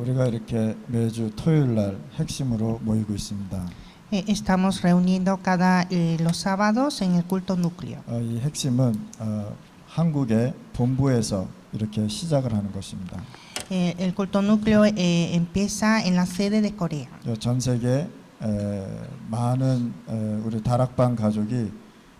우리가 이렇게 매주 토요일 날 핵심으로 모이고 있습니다. Estamos reuniendo los sábados en el culto núcleo. 이 핵심은 한국의 본부에서 이렇게 시작을 하는 것입니다. El culto núcleo empieza en la sede de Corea. 전 세계 많은 우리 다락방 가족이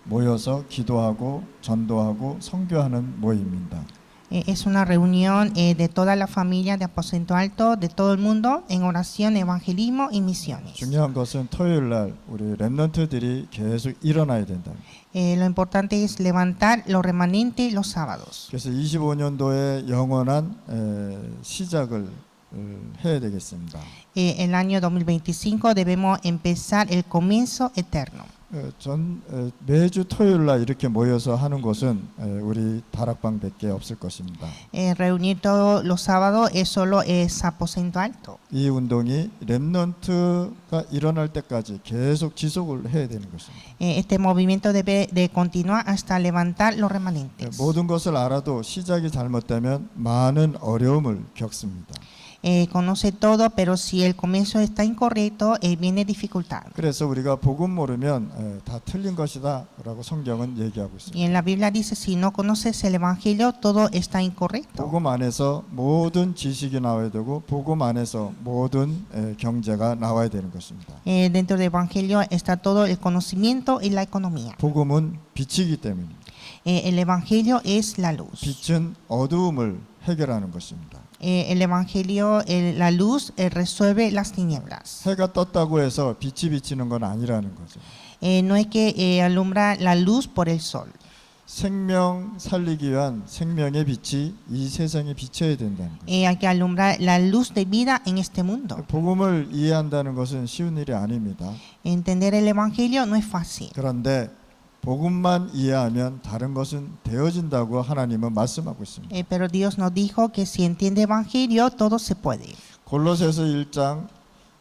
모여서 기도하고 전도하고 선교하는 모임입니다. Es una reunión de toda la familia de Aposento Alto, de todo el mundo, en oración, evangelismo y misiones. 중요한 것은 토요일 날 우리 렘넌트들이 계속 일어나야 된다. Lo importante es levantar los remanentes los sábados. 그래서 25년도에 영원한 시작을 해야 되겠습니다. El año 2025 debemos empezar el comienzo eterno. 매주 토요일 날 이렇게 모여서 하는 것은 우리 다락방밖에 없을 것입니다. Reunir todos los sábados es solo es Aposento Alto. 이 운동이 렘넌트가 일어날 때까지 계속 지속을 해야 되는 것입니다. Este movimiento debe de continuar hasta levantar los remanentes. 모든 것을 알아도 시작이 잘못되면 많은 어려움을 겪습니다. Conoce todo, pero si el comienzo está incorrecto, viene dificultad. 그래서 우리가 복음 모르면 다 틀린 것이다라고 성경은 얘기하고 있습니다. Y en la Biblia dice, si no conoces el evangelio, todo está incorrecto. 복음 안에서 모든 지식이 나와야 되고 복음 안에서 모든 경제가 나와야 되는 것입니다. Dentro del evangelio está todo el conocimiento y la economía. 복음은 빛이기 때문입니다. El evangelio es la luz. 빛은 어두움을 해결하는 것입니다. El evangelio, la luz resuelve las tinieblas. 해가 떴다고 해서 빛이 비치는 건 아니라는 거죠. No es que alumbra la luz por el sol. 생명 살리기 위한 생명의 빛이 이 세상에 비춰야 된다는 거죠. Hay que alumbrar la luz de vida en este mundo. 복음을 이해한다는 것은 쉬운 일이 아닙니다. Entender el evangelio no es fácil. 그런데 복음만 이해하면 다른 것은 되어진다고 하나님은 말씀하고 있습니다. Pero Dios nos dijo que si entiende evangelio todo se puede. 골로새서 1장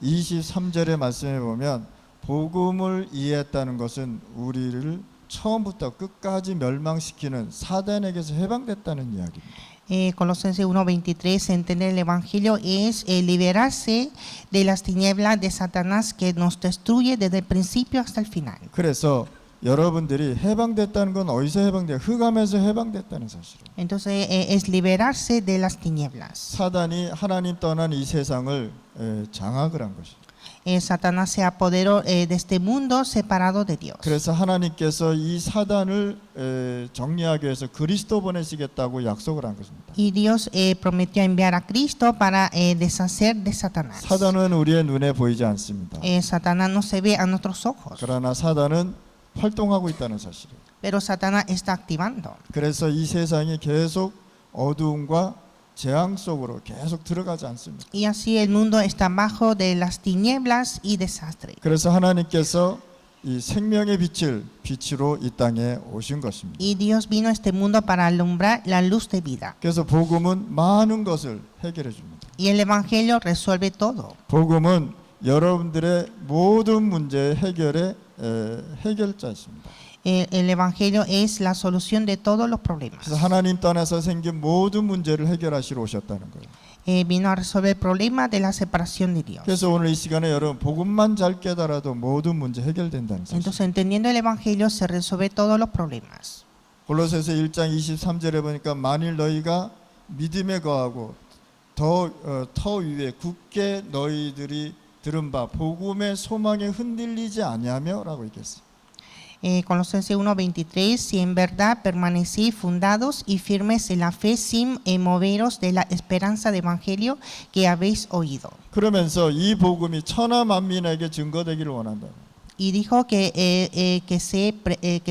23절의 말씀에 보면 복음을 이해했다는 것은 우리를 처음부터 끝까지 멸망시키는 사단에게서 해방됐다는 이야기입니다. Colosenses 1:23, entender el evangelio es liberarse de las tinieblas de Satanás que nos destruye desde el principio hasta el final. 그래서 여러분들이 해방됐다는 건 어디서 해방돼요? 흑암에서 해방됐다는 사실이에요. Entonces es liberarse de las tinieblas. 사단이 하나님 떠난 이 세상을 장악을 한 것이죠. Satanás se apoderó de este mundo separado de Dios. 그래서 하나님께서 이 사단을 정리하기 위해서 그리스도 보내시겠다고 약속을 한 것입니다. Y Dios prometió enviar a Cristo para deshacer de Satanás. 사단은 우리의 눈에 보이지 않습니다. Satanás no se ve a nuestros ojos. 그러나 사단은 활동하고 있다는 사실이에요. Pero Satanás está activando. 그래서 이 세상이 계속 어두움과 재앙 속으로 계속 들어가지 않습니다. Y así el mundo está bajo de las tinieblas y desastre. 그래서 하나님께서 이 생명의 빛을 빛으로 이 땅에 오신 것입니다. Y Dios vino a este mundo para alumbrar la luz de vida. 그래서 복음은 많은 것을 해결해 줍니다. Y el evangelio resuelve todo. 복음은 여러분들의 모든 문제 해결의 해결자입니다. El evangelio es la solución de todos los problemas. 그래서 하나님 떠나서 생긴 모든 문제를 해결하시러 오셨다는 거예요. Vino a resolver el problema de la separación de Dios. 그래서 오늘 이 시간에 여러분 복음만 잘 깨달아도 모든 문제 해결된다는 사실. Entonces, entendiendo el evangelio se resuelve todos los problemas. 골로새서 1장 23절에 보니까 만일 너희가 믿음에 거하고 터 위에 굳게 너희들이 들은 바 복음의 소망에 흔들리지 아니하며라고 얘기했어요. Colosenses 1:23, si en verdad permanecéis fundados y firmes en la fe sin moveros de la esperanza del evangelio que habéis oído. 그러면서 이 복음이 천하 만민에게 증거되기를 원한다. Y dijo que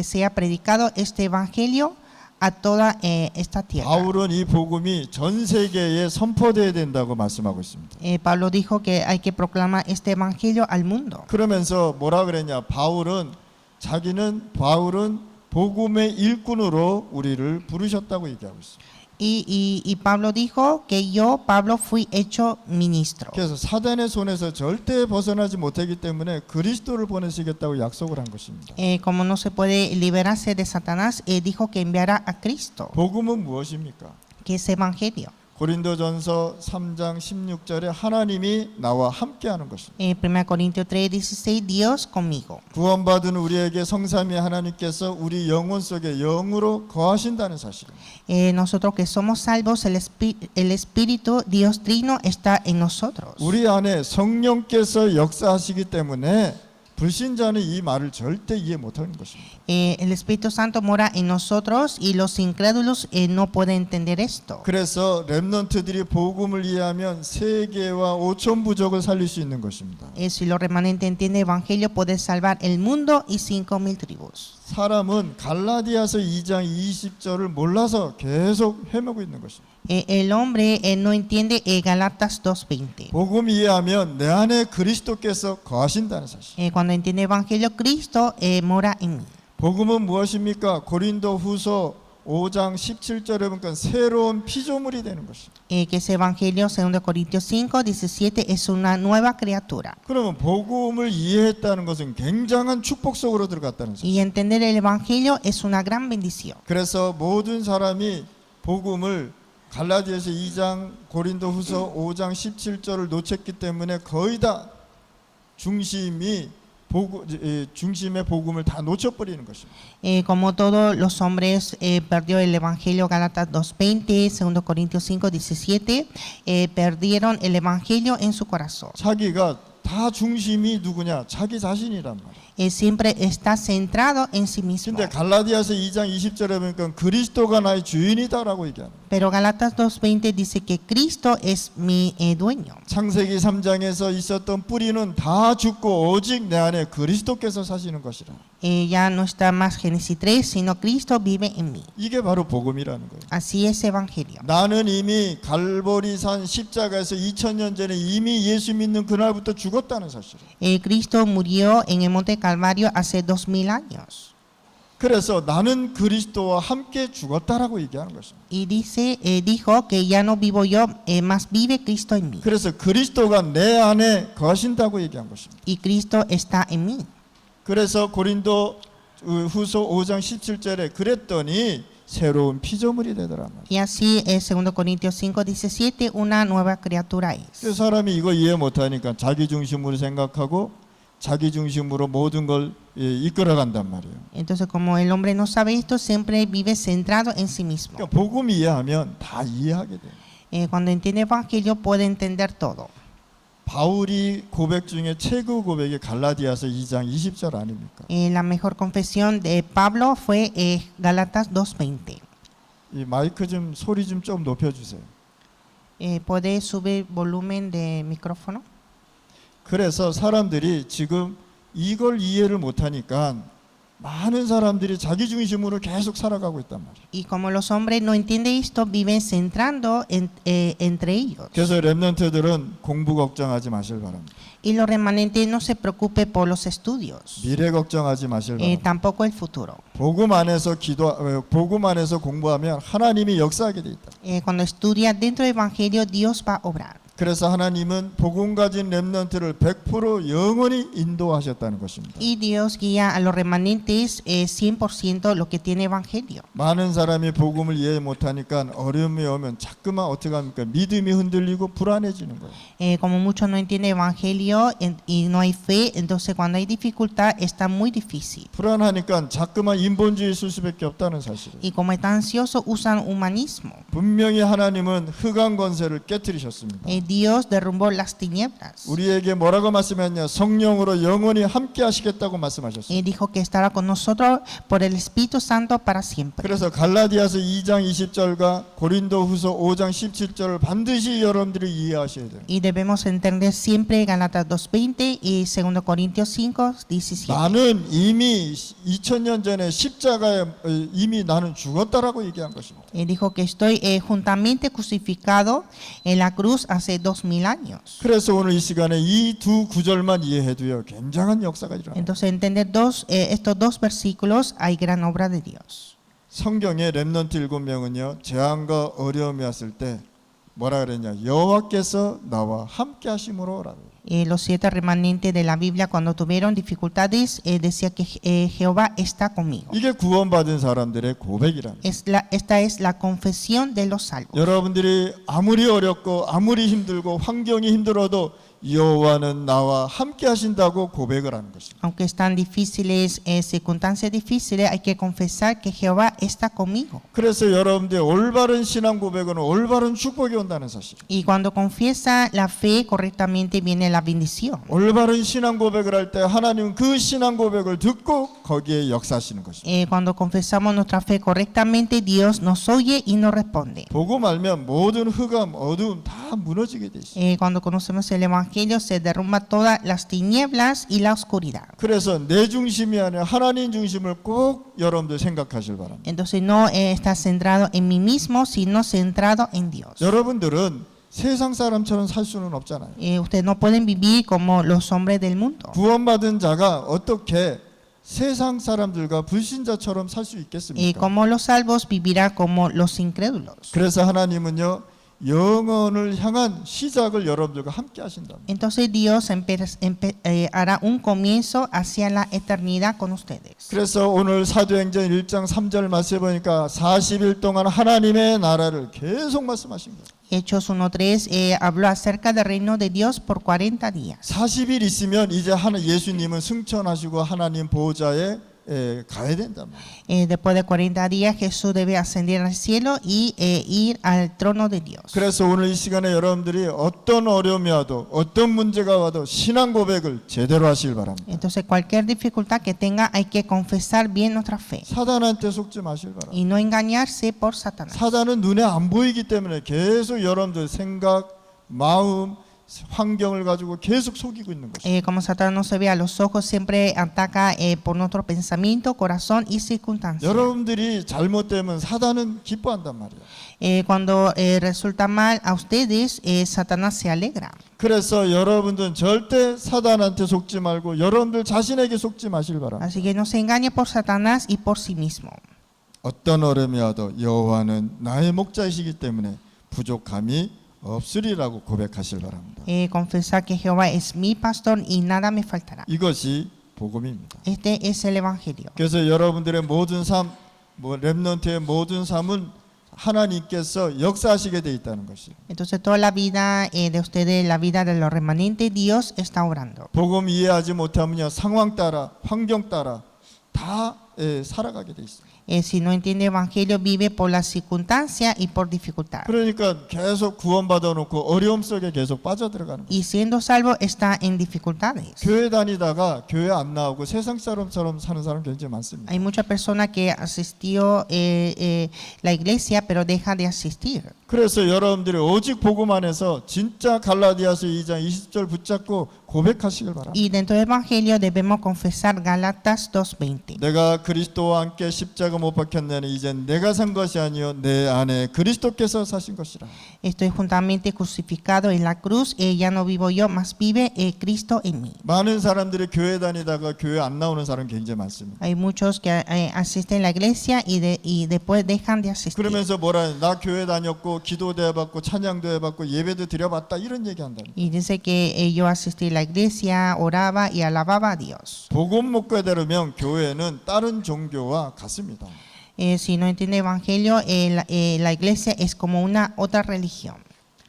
sea predicado este evangelio a toda esta tierra. 바울은 이 복음이 전 세계에 선포돼야 된다고 말씀하고 있습니다. Pablo dijo que hay que proclamar este evangelio al mundo. 그러면서 뭐라 그랬냐? 자기는 복음의 일꾼으로 우리를 부르셨다고 얘기하고 있습니다. Y Pablo dijo que yo, Pablo, fui hecho ministro. 그래서 사단의 손에서 절대 벗어나지 못하기 때문에 그리스도를 보내시겠다고 약속을 한 것입니다. Como no se puede liberarse de Satanás, dijo que enviará a Cristo. 복음은 무엇입니까? ¿Qué es evangelio? 고린도전서 3장 16절에 하나님이 나와 함께하는 것입니다. 1 Corintios 3:16, Dios conmigo. 구원받은 우리에게 성삼위 하나님께서 우리 영혼 속에 영으로 거하신다는 사실입니다. Nosotros que somos salvos, el Espíritu Dios Trino está en nosotros. 우리 안에 성령께서 역사하시기 때문에 불신자는 이 말을 절대 이해 못하는 것입니다. El Espíritu Santo mora en nosotros y los incrédulos no pueden entender esto. 그래서 렘넌트들이 복음을 이해하면 세계와 5천 부족을 살릴 수 있는 것입니다. Si los remanentes entienden el Evangelio, puede salvar el mundo y 5,000 tribus. 사람은 갈라디아서 2장 20절을 몰라서 계속 헤매고 있는 것입니다. El hombre no entiende Galatas 2:20. 복음 이해하면 내 안에 그리스도께서 거하신다는 사실. Cuando entiende el Evangelio, Cristo mora en mí. 복음은 무엇입니까? 고린도 후서 5장 17절에 보니까 새로운 피조물이 되는 것입니다. Que ese Evangelio, 2 Corintios 5:17, es una nueva criatura. 그러면 복음을 이해했다는 것은 굉장한 축복 속으로 들어갔다는 사실. Y entender el Evangelio es una gran bendición. 그래서 모든 사람이 복음을 갈라디아서 2장 고린도 후서 5장 17절을 놓쳤기 때문에 거의 다 중심의 복음을 다 놓쳐버리는 것입니다. Como todos los hombres perdió el Evangelio, Gálatas 2:20, 2 Corintios 5:17, perdieron el Evangelio en su corazón. 자기가 다 중심이 누구냐? 자기 자신이란 말이에요. Siempre está centrado en sí mismo. 근데 갈라디아서 2장 20절에 보니까 그리스도가 나의 주인이다라고 얘기합니다. Pero Gálatas 2:20 dice que Cristo es mi dueño. 창세기 3장에서 있었던 뿌리는 다 죽고 오직 내 안에 그리스도께서 사시는 것이라. Ya no está más Génesis 3, sino Cristo vive en mí. 이게 바로 복음이라는 거예요. Así es Evangelio. 나는 이미 갈보리산 십자가에서 2000년 전에 이미 예수 믿는 그날부터 죽었다는 사실이에요. Cristo murió en el monte Calvario hace 2000 años. 그래서 나는 그리스도와 함께 죽었다라고 얘기하는 것입니다. Y dijo que ya no vivo yo, más vive Cristo en mí. 그래서 그리스도가 내 안에 거하신다고 얘기한 것입니다. Y Cristo está en mí. 그래서 고린도 후서 5장 17절에 그랬더니 새로운 피조물이 되더라 말이에요. Y así 2 Corintios 5:17, una nueva criatura es. 그 사람이 이거 이해 못하니까 자기 중심으로 생각하고 자기 중심으로 모든 걸 이끌어간단 말이에요. Entonces, como el hombre no sabe esto, siempre vive centrado en sí mismo. 그러니까 복음 이해하면 다 이해하게 돼요. Cuando entiende el Evangelio, puede entender todo. 바울이 고백 중에 최고 고백이 갈라디아서 2장 20절 아닙니까? La mejor confesión de Pablo fue Gálatas 2:20. 이 마이크 좀 소리 좀 높여주세요. ¿Puede subir volumen de micrófono? 그래서 사람들이 지금 이걸 이해를 못하니까 많은 사람들이 자기 중심으로 계속 살아가고 있단 말이에요. Y como los hombres no entienden esto, viven centrando entre ellos. 그래서 렘넌트들은 공부 걱정하지 마실 바랍니다. Y los remanentes no se preocupen por los estudios, 미래 걱정하지 마실 바랍니다. tampoco el futuro. 복음 안에서 복음 안에서 공부하면 하나님이 역사하게 돼 있다. Cuando estudia dentro del Evangelio, Dios va a obrar. 그래서 하나님은 복음 가진 렘넌트를 100% 영원히 인도하셨다는 것입니다. Y Dios guía a los remanentes 100% lo que tiene Evangelio. 많은 사람이 복음을 이해 못하니까 어려움이 오면 자꾸만 어떻게 합니까? 믿음이 흔들리고 불안해지는 거예요. Como muchos no entienden Evangelio y no hay fe, entonces cuando hay dificultad está muy difícil. 불안하니까 자꾸만 인본주의 쓸 수밖에 없다는 사실이에요. Y como están ansiosos, usan humanismo. 분명히 하나님은 흑암 권세를 깨뜨리셨습니다. Dios derrumbó las tinieblas. 우리에게 뭐라고 말씀했냐? 성령으로 영원히 함께 하시겠다고 말씀하셨어요. Dijo que estará con nosotros por el Espíritu Santo para siempre. 그래서 갈라디아서 2장 20절과 고린도 후서 5장 17절을 반드시 여러분들이 이해하셔야 돼요. Y debemos entender siempre Gálatas 2:20 y 2 Corintios 5:17. 나는 이미 2000년 전에 십자가에 이미 나는 죽었다라고 얘기한 것입니다. Dijo que estoy juntamente crucificado en la cruz hace 2000 años. 그래서 오늘 이 시간에 이 두 구절만 이해해도요 굉장한 역사가 일어나요. Entonces entender estos dos versículos hay gran obra de Dios. 성경의 렘넌트 7명은요 재앙과 어려움이 왔을 때 뭐라 그랬냐? 여호와께서 나와 함께 하심으로라고. Los 7 remanentes de la Biblia, cuando tuvieron dificultades, decía que Jehová está conmigo. 이게 구원받은 사람들의 고백이랍니다. Esta es la confesión de los salvos. 여러분들이 아무리 어렵고 아무리 힘들고 환경이 힘들어도 여호와는 나와 함께 하신다고 고백을 하는 것입니다. Aunque están difíciles, circunstancias difíciles, hay que confesar que Jehová está conmigo. 그래서 여러분들의 올바른 신앙 고백은 올바른 축복이 온다는 사실. Y cuando confiesa la fe correctamente viene la bendición. 올바른 신앙 고백을 할 때 하나님은 그 신앙 고백을 듣고 거기에 역사하시는 것입니다. Cuando confesamos nuestra fe correctamente, Dios nos oye y nos responde. 보고 말면 모든 흑암, 어두움 다 무너지게 돼 있어요. Cuando conocemos el Evangelio se derrumba todas las tinieblas y la oscuridad. 그래서 내 중심이 아니라 하나님 중심을 꼭 여러분들 생각하실 바랍니다. Entonces no está centrado en mí mismo, sino centrado en Dios. 여러분들은 세상 사람처럼 살 수는 없잖아요. Ustedes no pueden vivir como los hombres del mundo. 구원받은 자가 어떻게 세상 사람들과 불신자처럼 살 수 있겠습니까? Como los salvos vivirá como los incrédulos. 그래서 하나님은요, 영혼을 향한 시작을 여러분들과 함께 하신다. Entonces Dios hará un comienzo hacia la eternidad con ustedes. 그래서 오늘 사도행전 1장 3절 말씀해 보니까 40일 동안 하나님의 나라를 계속 말씀하신 거예요. Hechos 1:3 habló acerca del reino de Dios por 40 días. 40일 있으면 이제 예수님은 승천하시고 하나님 보호자에 가야 된단 말이에요. Después de 40 días Jesús debe ascender al cielo y ir al trono de Dios. 그래서 오늘 이 시간에 여러분들이 어떤 어려움이 와도 어떤 문제가 와도 신앙 고백을 제대로 하시길 바랍니다. Entonces cualquier dificultad que tenga hay que confesar bien nuestra fe 사단한테 속지 마시길 바랍니다. y no engañarse por Satanás. 사단은 눈에 안 보이기 때문에 계속 여러분들 생각, 마음, 환경을 가지고 계속 속이고 있는 것이죠. Como Satanás no se ve a los ojos, siempre ataca por nuestro pensamiento, corazón y circunstancias. 여러분들이 잘못되면 사단은 기뻐한단 말이에요. Cuando resulta mal a ustedes, Satanás se alegra. 그래서 여러분들은 절대 사단한테 속지 말고 여러분들 자신에게 속지 마시길 바랍니다. Así que no se engañe por Satanás y por sí mismo. 어떤 어려움이 와도 여호와는 나의 목자이시기 때문에 부족함이 없으리라고 고백하실 바랍니다. Confesar que Jehová es mi pastor y nada me faltará. 이것이 복음입니다. Este es el evangelio. 그래서 여러분들의 모든 삶, 렘넌트의 모든 삶은 하나님께서 역사하시게 돼 있다는 것이에요. Entonces toda la vida de ustedes, la vida de los remanentes, Dios está obrando. 복음 이해하지 못하면요, 상황 따라, 환경 따라 다 살아가게 돼 있어요. Si no entiende evangelio, vive por la circunstancia y por dificultad. 그러니까 계속 구원받아 놓고 어려움 속에 계속 빠져들어가는 거예요. Y siendo salvo está en dificultades. 교회 다니다가 교회 안 나오고 세상 사람처럼 사는 사람 굉장히 많습니다. Hay muchas personas que asistió la iglesia pero deja de asistir. 그래서 여러분들이 오직 복음 안에서 진짜 갈라디아서 2장 20절 붙잡고 고백하시길 바랍니다. Y dentro del evangelio debemos confesar Gálatas 2:20. 내가 그리스도와 함께 십자가 못 박혔나니 이젠 내가 산 것이 아니요 내 안에 그리스도께서 사신 것이라. Estoy juntamente crucificado en la cruz, ya no vivo yo, mas vive Cristo en mí. 많은 사람들이 교회 다니다가 교회 안 나오는 사람 굉장히 많습니다. Hay muchos que asisten a la iglesia y después dejan de asistir. 그러면서 뭐라 해? 나 교회 다녔고 기도도 해봤고 찬양도 해봤고 예배도 드려봤다 이런 얘기한다. Y dice que yo asistí a la iglesia, oraba y alababa a Dios. 복음 못 깨달으면 교회는 다른 종교와 같습니다. Si no entiende evangelio, la iglesia es como una otra religión.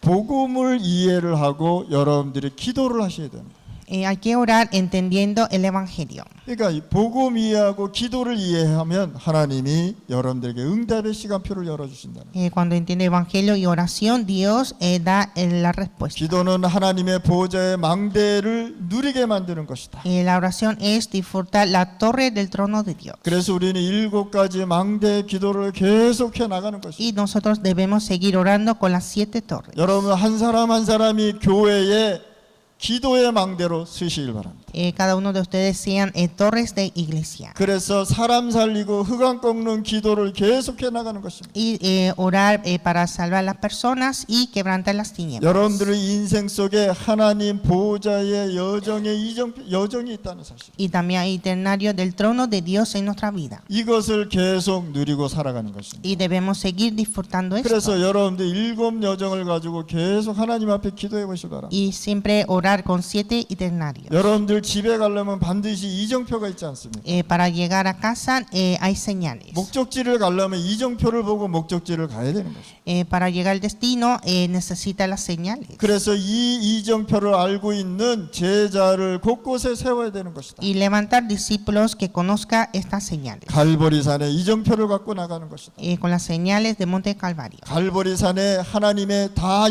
복음을 이해를 하고 여러분들이 기도를 하셔야 됩니다. Hay que orar entendiendo el evangelio. 그러니까 이 복음 이해하고 기도를 이해하면 하나님이 여러분들에게 응답의 시간표를 열어주신다는 거예요. Cuando entiende evangelio y oración, Dios da la respuesta. 기도는 하나님의 보호자의 망대를 누리게 만드는 것이다. La oración es disfrutar la torre del trono de Dios. 그래서 우리는 7가지 망대 기도를 계속해 나가는 것이다. Y nosotros debemos seguir orando con las 7 torres. 여러분 한 사람 한 사람이 교회의 기도의 망대로 쓰시길 바랍니다. cada uno de ustedes sean torres de iglesia. 그래서 사람 살리고 흑암 꺾는 기도를 계속해 나가는 것입니다. Y orar para salvar a las personas y quebrantar las tinieblas. 여러분들의 인생 속에 하나님 보호자의 여정이 있다는 사실. Y también hay eternario del trono de Dios en nuestra vida. 이것을 계속 누리고 살아가는 것입니다. Y debemos seguir disfrutando esto. 그래서 여러분들 7 여정을 가지고 계속 하나님 앞에 기도해 보시기 바랍니다. Y siempre orar con 7 eternarios. 여러분들 집에 가려면 반드시 이정표가 있지 않습니까? Para llegar a casa hay señales. 목적지를 가려면 이정표를 보고 목적지를 가야 되는 것입니다. Para llegar al destino necesita las señales. 그래서 이 이정표를 알고 있는 제자를 곳곳에 세워야 되는 것이다. Y levantar discípulos que conozcan estas señales. 갈보리산에 이정표를 갖고 나가는 것이다. Con las señales de Monte Calvario. 갈보리산에 하나님의 다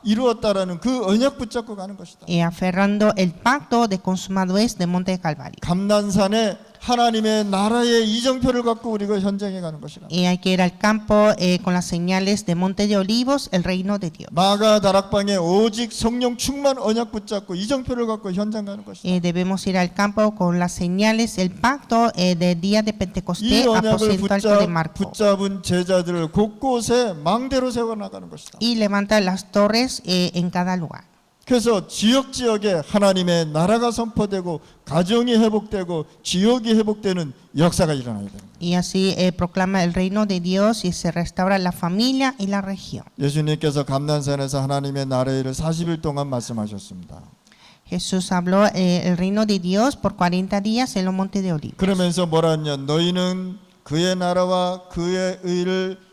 이루었다라는 그 언약 붙잡고 가는 것이다. Aferrando el pacto de consumado es de Monte Calvario. 감난산에 하나님의 나라의 이정표를 갖고 우리가 현장에 가는 것이다. Hay que ir al campo con las señales de Monte de Olivos, el reino de Dios. 마가 다락방에 오직 성령 충만 언약 붙잡고 이정표를 갖고 현장 가는 것이다. Debemos ir al campo con las señales, el pacto del día de 이 Pentecostés, 언약을 aposento alto de Marco. 붙잡은 제자들을 곳곳에 망대로 세워 나가는 것이다. Y levantar las torres en cada lugar. 그래서 지역에 하나님의 나라가 선포되고 가정이 회복되고 지역이 회복되는 역사가 일어나야 됩니다. Y así proclama el reino de Dios y se restaura la familia y la región. 예수님께서 감난산에서 하나님의 나라의 일을 40일 동안 말씀하셨습니다. Jesús habló el reino de Dios por 40 días en los montes de Olivos. 그러면서 뭐라 했냐? 너희는 그의 나라와 그의 의를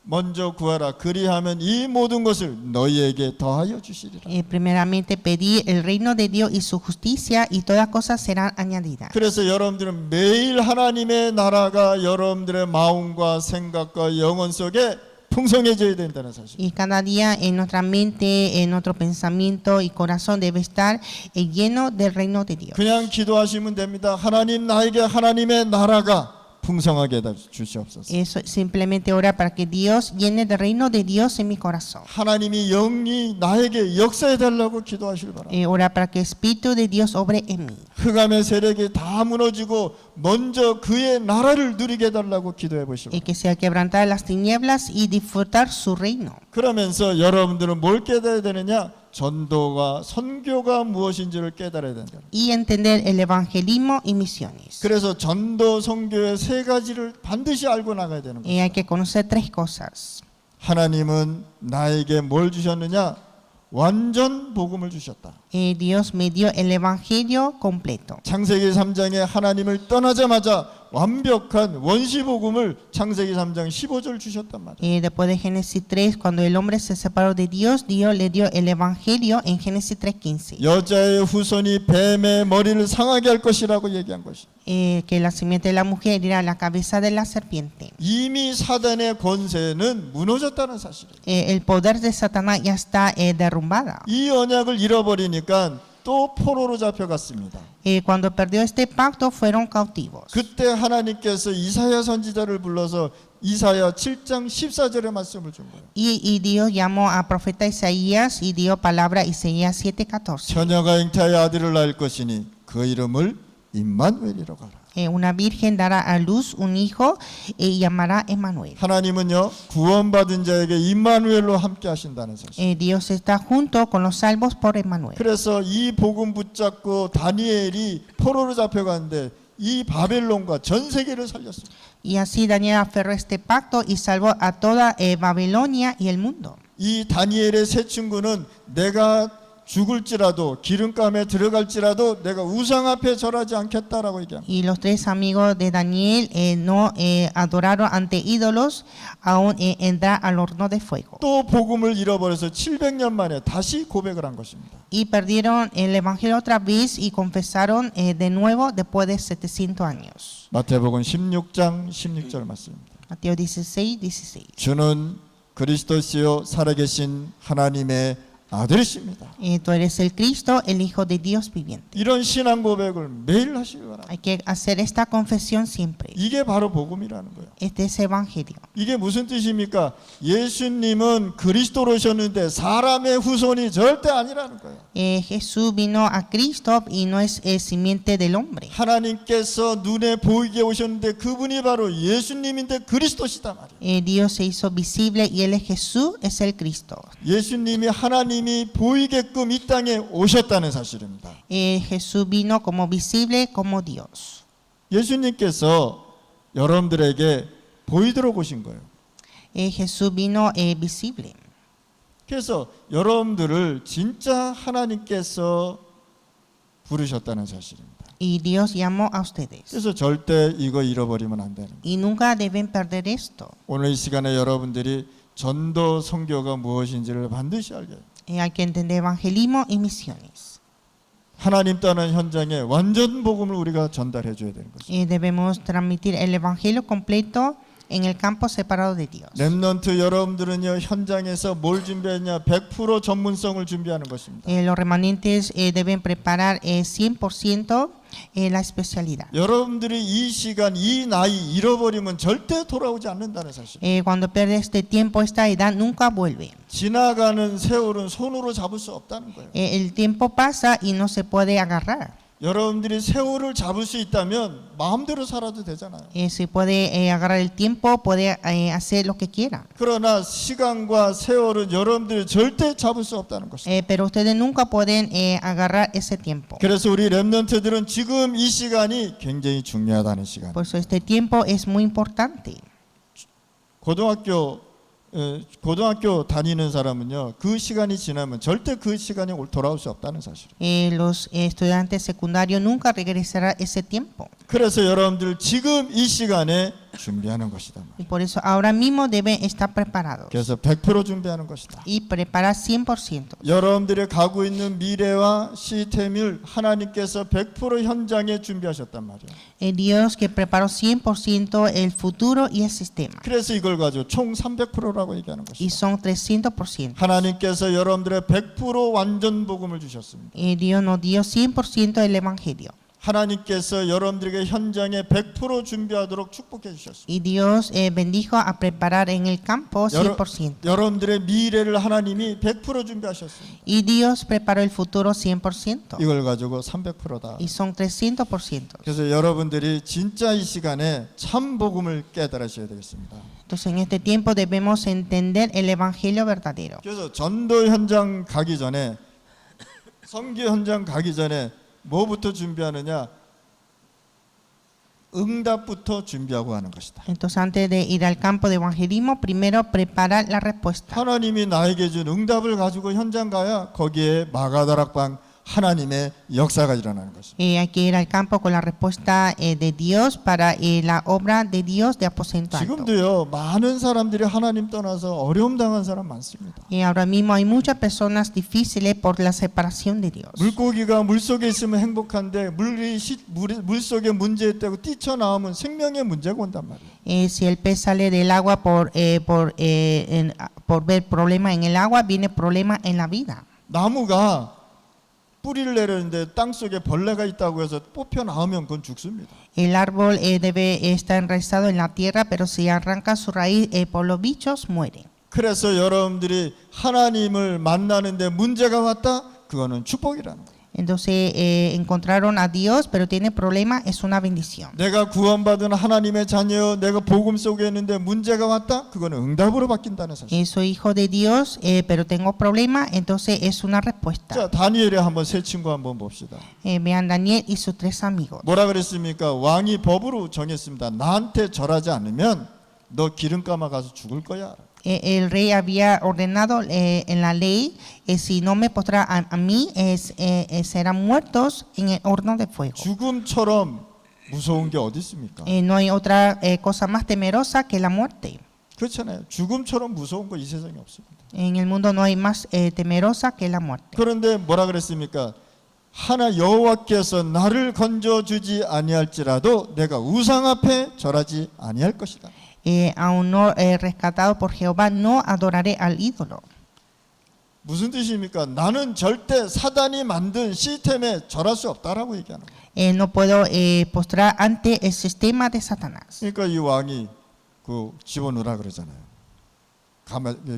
먼저 구하라. 그리하면 이 모든 것을 너희에게 더하여 주시리라. Primeramente pedí el reino de Dios y su justicia y todas cosas serán añadidas. 그래서 여러분들은 매일 하나님의 나라가 여러분들의 마음과 생각과 영혼 속에 풍성해져야 된다는 사실. Y cada día en nuestra mente, en nuestro pensamiento y corazón debe estar lleno del reino de Dios. 그냥 기도하시면 됩니다. 하나님 나에게 하나님의 나라가 풍성하게 주시옵소서. Eso simplemente ora para que Dios llene del reino de Dios en mi corazón. 하나님이 영이 나에게 역사해 달라고 기도하시길 바랍니다. Ora para que el Espíritu de Dios obre en mí. 흑암의 세력이 다 무너지고 먼저 그의 나라를 누리게 해달라고 기도해 보시고 Y que sea quebrantada las tinieblas y disfrutar su reino. 그러면서 여러분들은 뭘 깨달아야 되느냐? 전도가 선교가 무엇인지를 깨달아야 된다. Y entender el evangelismo y misiones. 그래서 전도 선교의 3가지를 반드시 알고 나가야 되는 거예요. Hay que conocer 3 cosas. 하나님은 나에게 뭘 주셨느냐? 완전 복음을 주셨다. Dios me dio el evangelio completo. 창세기 3장에 하나님을 떠나자마자 완벽한 원시 복음을 창세기 3장 15절 주셨단 말이에요. Después de Génesis 3, cuando el hombre se separó de Dios, Dios le dio el evangelio en Génesis 3:15. 여자의 후손이 뱀의 머리를 상하게 할 것이라고 얘기한 것이. Que la simiente de la mujer era la cabeza de la serpiente. 이미 사단의 권세는 무너졌다는 사실이에요. El poder de Satanás ya está derrumbada. 이 언약을 잃어버리니까 또 포로로 잡혀갔습니다. Cuando perdió este pacto fueron cautivos. 그때 하나님께서 이사야 선지자를 불러서 이사야 7장 14절의 말씀을 준 거예요. Y Dios llamó a profeta Isaías y dio palabra a Isaías 7:14. 처녀가 잉태하여 아들을 낳을 것이니 그 이름을 임마누엘이라고 하라. Una virgen dará a luz un hijo y llamará Emmanuel. 하나님은요 구원받은 자에게 임마누엘로 함께 하신다는 사실. Dios está junto con los salvos por Emmanuel. 그래서 이 복음 붙잡고 다니엘이 포로로 잡혀갔는데 이 바벨론과 전 세계를 살렸습니다. Y así Daniel aferró este pacto y salvó a toda Babilonia y el mundo. 이 다니엘의 세 친구는 내가 죽을지라도 기름감에 들어갈지라도 내가 우상 앞에 절하지 않겠다라고 얘기합니다. Y los 3 amigos de Daniel no adoraron ante ídolos, aún entrar al horno de fuego. 또 복음을 잃어버려서 700년 만에 다시 고백을 한 것입니다. Y perdieron el evangelio otra vez y confesaron de nuevo después de 700 años. 마태복음 16장 16절 말씀입니다. Mateo 16:16. 주는 그리스도시요 살아계신 하나님의 아들이십니다. Tú eres el Cristo, el Hijo de Dios viviente. 이런 신앙 고백을 매일 하시기 바랍니다. Hay que hacer esta confesión siempre. 이게 바로 복음이라는 거예요. Este es evangelio. 이게 무슨 뜻입니까? 예수님은 그리스도로 오셨는데 사람의 후손이 절대 아니라는 거예요. Jesús vino a Cristo y no es simiente del hombre. 하나님께서 눈에 보이게 오셨는데 그분이 바로 예수님인데 그리스도시다 말이에요. Dios se hizo visible y Él es Jesús, es el Cristo. 예수님이 하나님이 보이게끔 이 땅에 오셨다는 사실입니다. Jesús vino como visible, como Dios. 예수님께서 여러분들에게 보이도록 오신 거예요. Jesús vino visible. 그래서 여러분들을 진짜 하나님께서 부르셨다는 사실입니다. Y Dios llamó a ustedes. 그래서 절대 이거 잃어버리면 안 되는 거예요. Y nunca deben perder esto. 오늘 이 시간에 여러분들이 전도 선교가 무엇인지를 반드시 알게 해요. Hay que entender evangelismo y misiones. 하나님 떠난 현장에 완전 복음을 우리가 전달해 줘야 되는 것입니다. Debemos transmitir el evangelio completo en el campo separado de Dios. 렘넌트 여러분들은요 현장에서 뭘 준비했냐 100% 전문성을 준비하는 것입니다. Los remanentes deben preparar 100% la especialidad. 여러분들이 이 시간 이 나이 잃어버리면 절대 돌아오지 않는다는 사실. Cuando pierde este tiempo, esta edad nunca vuelve. 지나가는 세월은 손으로 잡을 수 없다는 거예요. El tiempo pasa y no se puede agarrar. 여러분들이 세월을 잡을 수 있다면 마음대로 살아도 되잖아요. Se puede agarrar el tiempo, puede hacer lo que quiera. 그러나 시간과 세월은 여러분들이 절대 잡을 수 없다는 것입니다. Pero ustedes nunca pueden agarrar ese tiempo. 그래서 우리 렘넌트들은 지금 이 시간이 굉장히 중요하다는 시간. Por eso este tiempo es muy importante. 고등학교 다니는 사람은요 그 시간이 지나면 절대 그 시간이 돌아올 수 없다는 사실. Los estudiantes secundarios nunca regresará ese tiempo. 그래서 여러분들 지금 이 시간에 준비하는 것이다. Y por eso ahora mismo deben estar preparados. 그래서 100% 준비하는 것이다. Y preparar 100%. 여러분들이 가고 있는 미래와 시스템을 하나님께서 100% 현장에 준비하셨단 말이에요. Dios que preparó 100% el futuro y el sistema. 그래서 이걸 가지고 총 300%라고 얘기하는 Y 것이다. son 300%. 하나님께서 여러분들의 100% 완전 복음을 주셨습니다. Dios nos dio 100% el evangelio. 하나님께서 여러분들에게 현장에 100% 준비하도록 축복해 주셨습니다. Y Dios bendijo a preparar en el campo 100%. 여러분들의 미래를 하나님이 100% 준비하셨습니다. Y Dios preparó el futuro 100%. 이걸 가지고 300%다. Y son 300%. 그래서 여러분들이 진짜 이 시간에 참 복음을 깨달으셔야 되겠습니다. Entonces en este tiempo debemos entender el evangelio verdadero. 그래서 전도 현장 가기 전에 선교 현장 가기 전에 뭐부터 준비하느냐? 응답부터 준비하고 하는 것이다. Entonces antes de ir al campo de evangelismo, primero preparar la respuesta. 하나님이 나에게 준 응답을 가지고 현장 가야 거기에 마가다락방 하나님의 역사가 일어나는 것입니다. Hay que ir al campo con la respuesta de Dios para la obra de Dios de aposento alto. 지금도요 많은 사람들이 하나님 떠나서 어려움 당한 사람 많습니다. Ahora mismo hay muchas personas difíciles por la separación de Dios. 물고기가 물속에 있으면 행복한데 물속에 문제 있다고 뛰쳐나오면 생명의 문제가 온단 말이에요. Si el pez sale del agua por ver problemas en el agua, viene problema en la vida. 나무가 뿌리를 내렸는데 땅 속에 벌레가 있다고 해서 뽑혀 나오면 그건 죽습니다. El árbol debe estar enraizado en la tierra, pero si arranca su raíz por los bichos, muere. 그래서 여러분들이 하나님을 만나는데 문제가 왔다? 그거는 축복이라는 거예요. Entonces encontraron a Dios, pero tiene problema, es una bendición. 내가 구원받은 하나님의 자녀, 내가 복음 속에 있는데 문제가 왔다? 그거는 응답으로 바뀐다는 사실. Soy hijo de Dios, pero tengo problema, entonces es una respuesta. 자, 다니엘의 한번 세 친구 한번 봅시다. Vean Daniel y sus tres amigos. 뭐라 그랬습니까? 왕이 법으로 정했습니다. 나한테 절하지 않으면 너 기름 감아 가서 죽을 거야. El rey había ordenado en la ley, si no me postran a mí, serán muertos en el horno de fuego. 죽음처럼 무서운 게 어디 있습니까? No hay otra cosa más temerosa que la muerte. 그렇잖아요. 죽음처럼 무서운 거 이 세상에 없습니다. En el mundo no hay más temerosa que la muerte. 그런데 뭐라 그랬습니까? 하나 여호와께서 나를 건져 주지 아니할지라도 내가 우상 앞에 절하지 아니할 것이다. Aún no rescatado por Jehová, no adoraré al ídolo. 무슨 뜻입니까? 나는 절대 사단이 만든 시스템에 절할 수 없다라고 얘기하는 거예요. No puedo postrar ante el sistema de Satanás. 그러니까 이 왕이 그 집어넣으라 그러잖아요.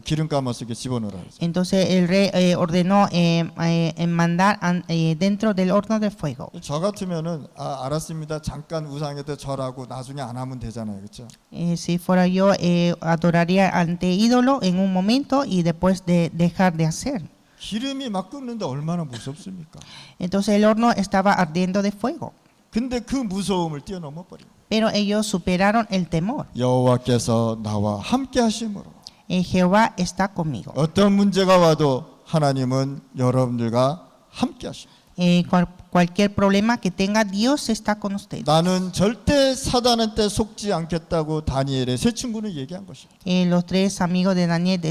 기름 감아서 이렇게 집어넣으라 그러죠. Entonces el rey ordenó mandar dentro del horno de fuego. 저 같으면은 알았습니다. 잠깐 우상에다 절하고 나중에 안 하면 되잖아요, 그렇죠? Si fuera yo, adoraría ante ídolo en un momento y después de dejar de hacer. 기름이 막 끓는데 얼마나 무섭습니까? Entonces el horno estaba ardiendo de fuego. 근데 그 무서움을 뛰어넘어 버린. Pero ellos superaron el temor. 여호와께서 나와 함께 하심으로 Jehová está conmigo. 어떤 문제가 와도 하나님은 여러분들과 함께 하십니다. Cualquier problema que tenga, Dios está con ustedes. 나는 절대 사단한테 속지 않겠다고 다니엘의 세 친구는 얘기한 것입니다. Los tres amigos de Daniel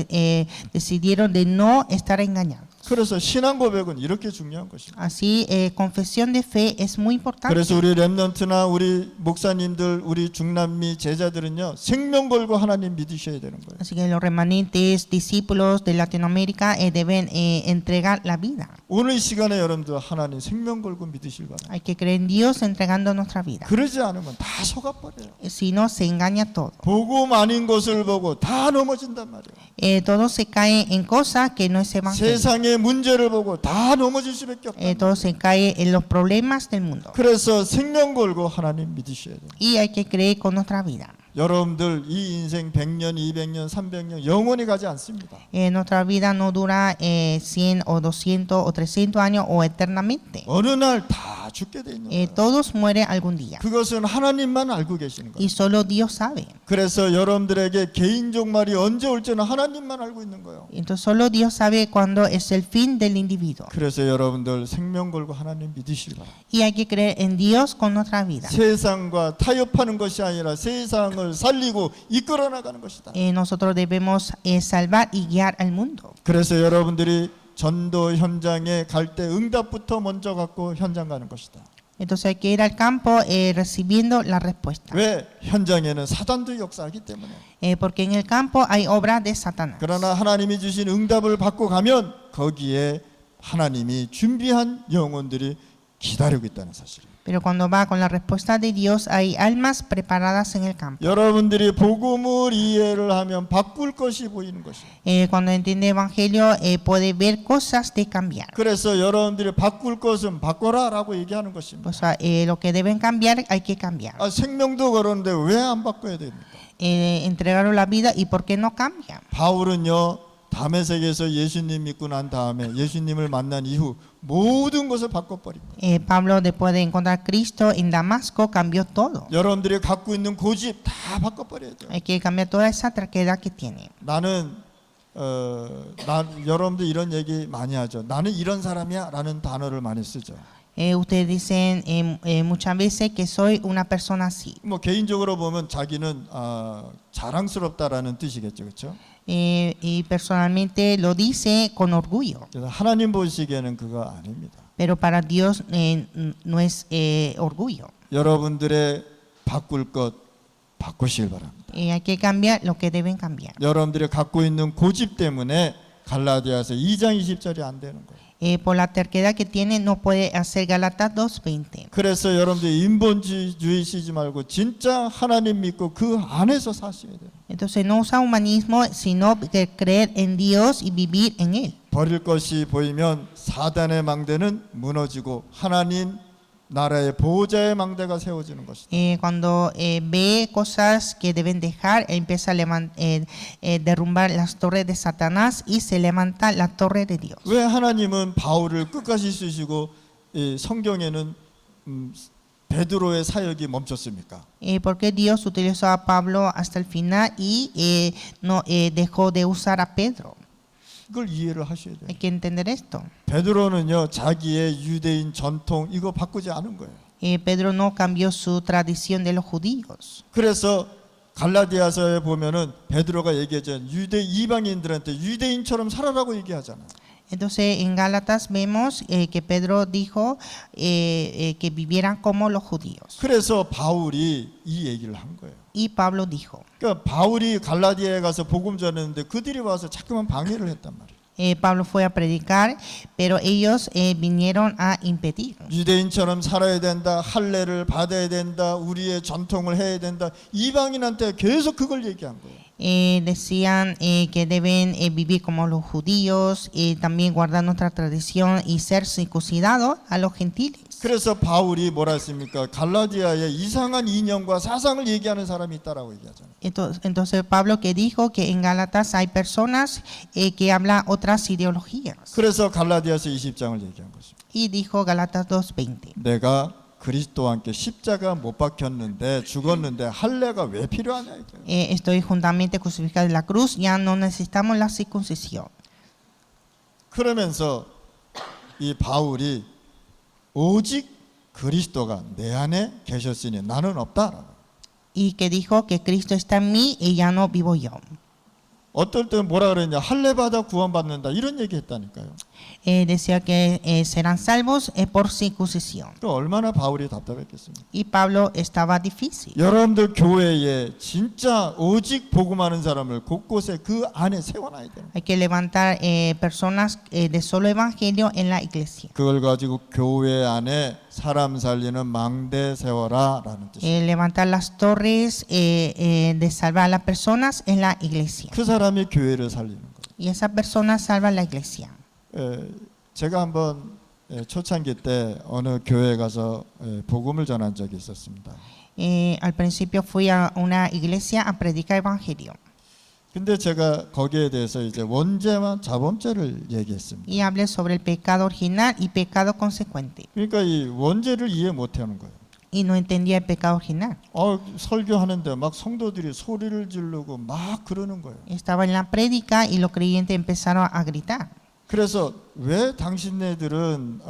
decidieron de no estar engañados. 그래서 신앙 고백은 이렇게 중요한 것입니다. Así, confesión de fe es muy importante. 그래서 우리 렘넌트나 우리 목사님들, 우리 중남미 제자들은요, 생명 걸고 하나님 믿으셔야 되는 거예요. Así que los remanentes, discípulos de Latinoamérica deben entregar la vida. 오늘 이 시간에 여러분들 하나님 생명 걸고 믿으실 바랍니다. Hay que creer en Dios entregando nuestra vida. 그러지 않으면 다 속아버려요. Si no, se engaña todo. 복음 아닌 것을 보고 다 넘어진단 말이에요. Todo se cae en cosas que no es evangelio. 세상의 문제를 보고 다 넘어질 수밖에 없다. Todo se cae en los problemas del mundo. 그래서 생명 걸고 하나님 믿으셔야 돼요. Y hay que creer con nuestra vida. 여러분들 이 인생 100년, 200년, 300년 영원히 가지 않습니다. Nuestra vida no dura 100 o 200 o 300 años o eternamente. 어느 날 다 죽게 돼 있는 거예요. Todos mueren algún día. 그것은 하나님만 알고 계시는 거예요. Y solo Dios sabe. 그래서 여러분들에게 개인 종말이 언제 올지는 하나님만 알고 있는 거예요. Entonces solo Dios sabe cuándo es el fin del individuo. 그래서 여러분들 생명 걸고 하나님 믿으시기 바랍니다. Y hay que creer en Dios con nuestra vida. 세상과 타협하는 것이 아니라 세상을 살리고 이끌어 나가는 것이다. Nosotros debemos salvar y guiar al mundo. 그래서 여러분들이 전도 현장에 갈 때 응답부터 먼저 갖고 현장 가는 것이다. Entonces hay que ir al campo recibiendo la respuesta. 왜? 현장에는 사단도 역사하기 때문에. Porque en el campo hay obras de Satanás. 그러나 하나님이 주신 응답을 받고 가면 거기에 하나님이 준비한 영혼들이 기다리고 있다는 사실이에요. Pero cuando va con la respuesta de Dios, hay almas preparadas en el campo. 여러분들이 복음을 이해를 하면 바꿀 것이 보이는 것이에요. Cuando entiende el evangelio, puede ver cosas de cambiar. 그래서 여러분들이 바꿀 것은 바꿔라라고 얘기하는 것입니다. O sea, lo que deben cambiar, hay que cambiar. 생명도 걸었는데 왜 안 바꿔야 됩니까? Entregaron la vida y ¿por qué no cambian? 바울은요, 다메섹에서 예수님 믿고 난 다음에 예수님을 만난 이후 모든 것을 바꿔버린 거예요. Pablo, después de encontrar a Cristo en Damasco, cambió todo. 여러분들이 갖고 있는 고집 다 바꿔버려야 돼요. Hay que cambiar toda esa terquedad que tiene. 나는 여러분들 이런 얘기 많이 하죠. 나는 이런 사람이야 라는 단어를 많이 쓰죠. Ustedes dicen muchas veces que soy una persona así. 뭐 개인적으로 보면 자기는 자랑스럽다라는 뜻이겠죠, 그렇죠? Y personalmente lo dice con orgullo. 그래서 하나님 보시기에는 그거 아닙니다. Pero para Dios no es orgullo. 여러분들의 바꿀 것 바꾸시길 바랍니다. Hay que cambiar lo que deben cambiar. 여러분들이 갖고 있는 고집 때문에 갈라디아서 2장 20절이 안 되는 거예요. Por la terquedad que tiene no puede hacer Gálatas 2:20. 그래서 여러분들이 인본주의 쓰지 말고 진짜 하나님 믿고 그 안에서 사셔야 돼요. Entonces no usa humanismo, sino que creer en Dios y vivir en Él. 버릴 것이 보이면 사단의 망대는 무너지고 하나님 나라의 보호자의 망대가 세워지는 것이다. Cuando ve cosas que deben dejar, empieza a derrumbar las torres de Satanás y se levanta la torre de Dios. 왜 하나님은 바울을 끝까지 쓰시고 성경에는 베드로의 사역이 멈췄습니까? ¿Por qué Dios utilizó a Pablo hasta el final y no dejó de usar a Pedro? 그걸 이해를 하셔야 돼요. Hay que entender esto. 베드로는요, 자기의 유대인 전통 이거 바꾸지 않은 거예요. Pedro no cambió su tradición de los judíos. 그래서 갈라디아서에 보면은 베드로가 얘기하죠. 유대 이방인들한테 유대인처럼 살아라고 얘기하잖아요. Entonces en Gálatas vemos que Pedro dijo que vivieran como los judíos. 그래서 바울이 이 얘기를 한 거예요. Y Pablo dijo. 그러니까 바울이 갈라디아에 가서 복음 전했는데 그들이 와서 자꾸만 방해를 했단 말이에요. Pablo fue a predicar, pero ellos vinieron a impedir. 유대인처럼 살아야 된다, 할례를 받아야 된다, 우리의 전통을 해야 된다. 이방인한테 계속 그걸 얘기한 거예요. Decían que deben vivir como los judíos, también guardar nuestra tradición y ser circuncidados a los gentiles. 그래서 바울이 뭐라 했습니까? 갈라디아에 이상한 이념과 사상을 얘기하는 사람이 있다라고 얘기하잖아요. Entonces Pablo que dijo que en Gálatas hay personas que hablan otras ideologías. 그래서 갈라디아서 20장을 얘기한 것입니다. Y dijo Gálatas 2:20. 내가 그리스도와 함께 십자가 못 박혔는데 죽었는데 할례가 왜 필요하냐 이거예요. Estoy juntamente crucificado en la cruz, ya no necesitamos la circuncisión. 그러면서 이 바울이 오직 그리스도가 내 안에 계셨으니 나는 없다. Y que dijo que Cristo está en mí y ya no vivo yo. 어떨 때 뭐라 그랬냐? 할례 받아 구원받는다 이런 얘기 했다니까요. Decía que serán salvos por circuncisión. 그 얼마나 바울이 답답했겠습니까? Y Pablo estaba difícil. 여러분들 교회에 진짜 오직 복음하는 사람을 곳곳에 그 안에 세워놔야 돼요. Hay que levantar personas de solo evangelio en la iglesia. 그걸 가지고 교회 안에 사람 살리는 망대 세워라라는 뜻이에요. Levantar las torres de salvar a las personas en la iglesia. 그 사람이 교회를 살리는 거예요. Y esa persona salva la iglesia. 제가 한번 초창기 때 어느 교회에 가서 복음을 전한 적이 있었습니다. Al principio fui a una iglesia a predicar evangelio. 근데 제가 거기에 대해서 이제 원죄와 자범죄를 얘기했습니다. Y hablé sobre el pecado original y pecado consecuente. 그러니까 이 원죄를 이해 못 하는 거예요. Y no entendía el pecado original. 설교하는데 막 성도들이 소리를 지르고 막 그러는 거예요. Estaba en la prédica y los creyentes empezaron a gritar. 그래서 왜 당신네들은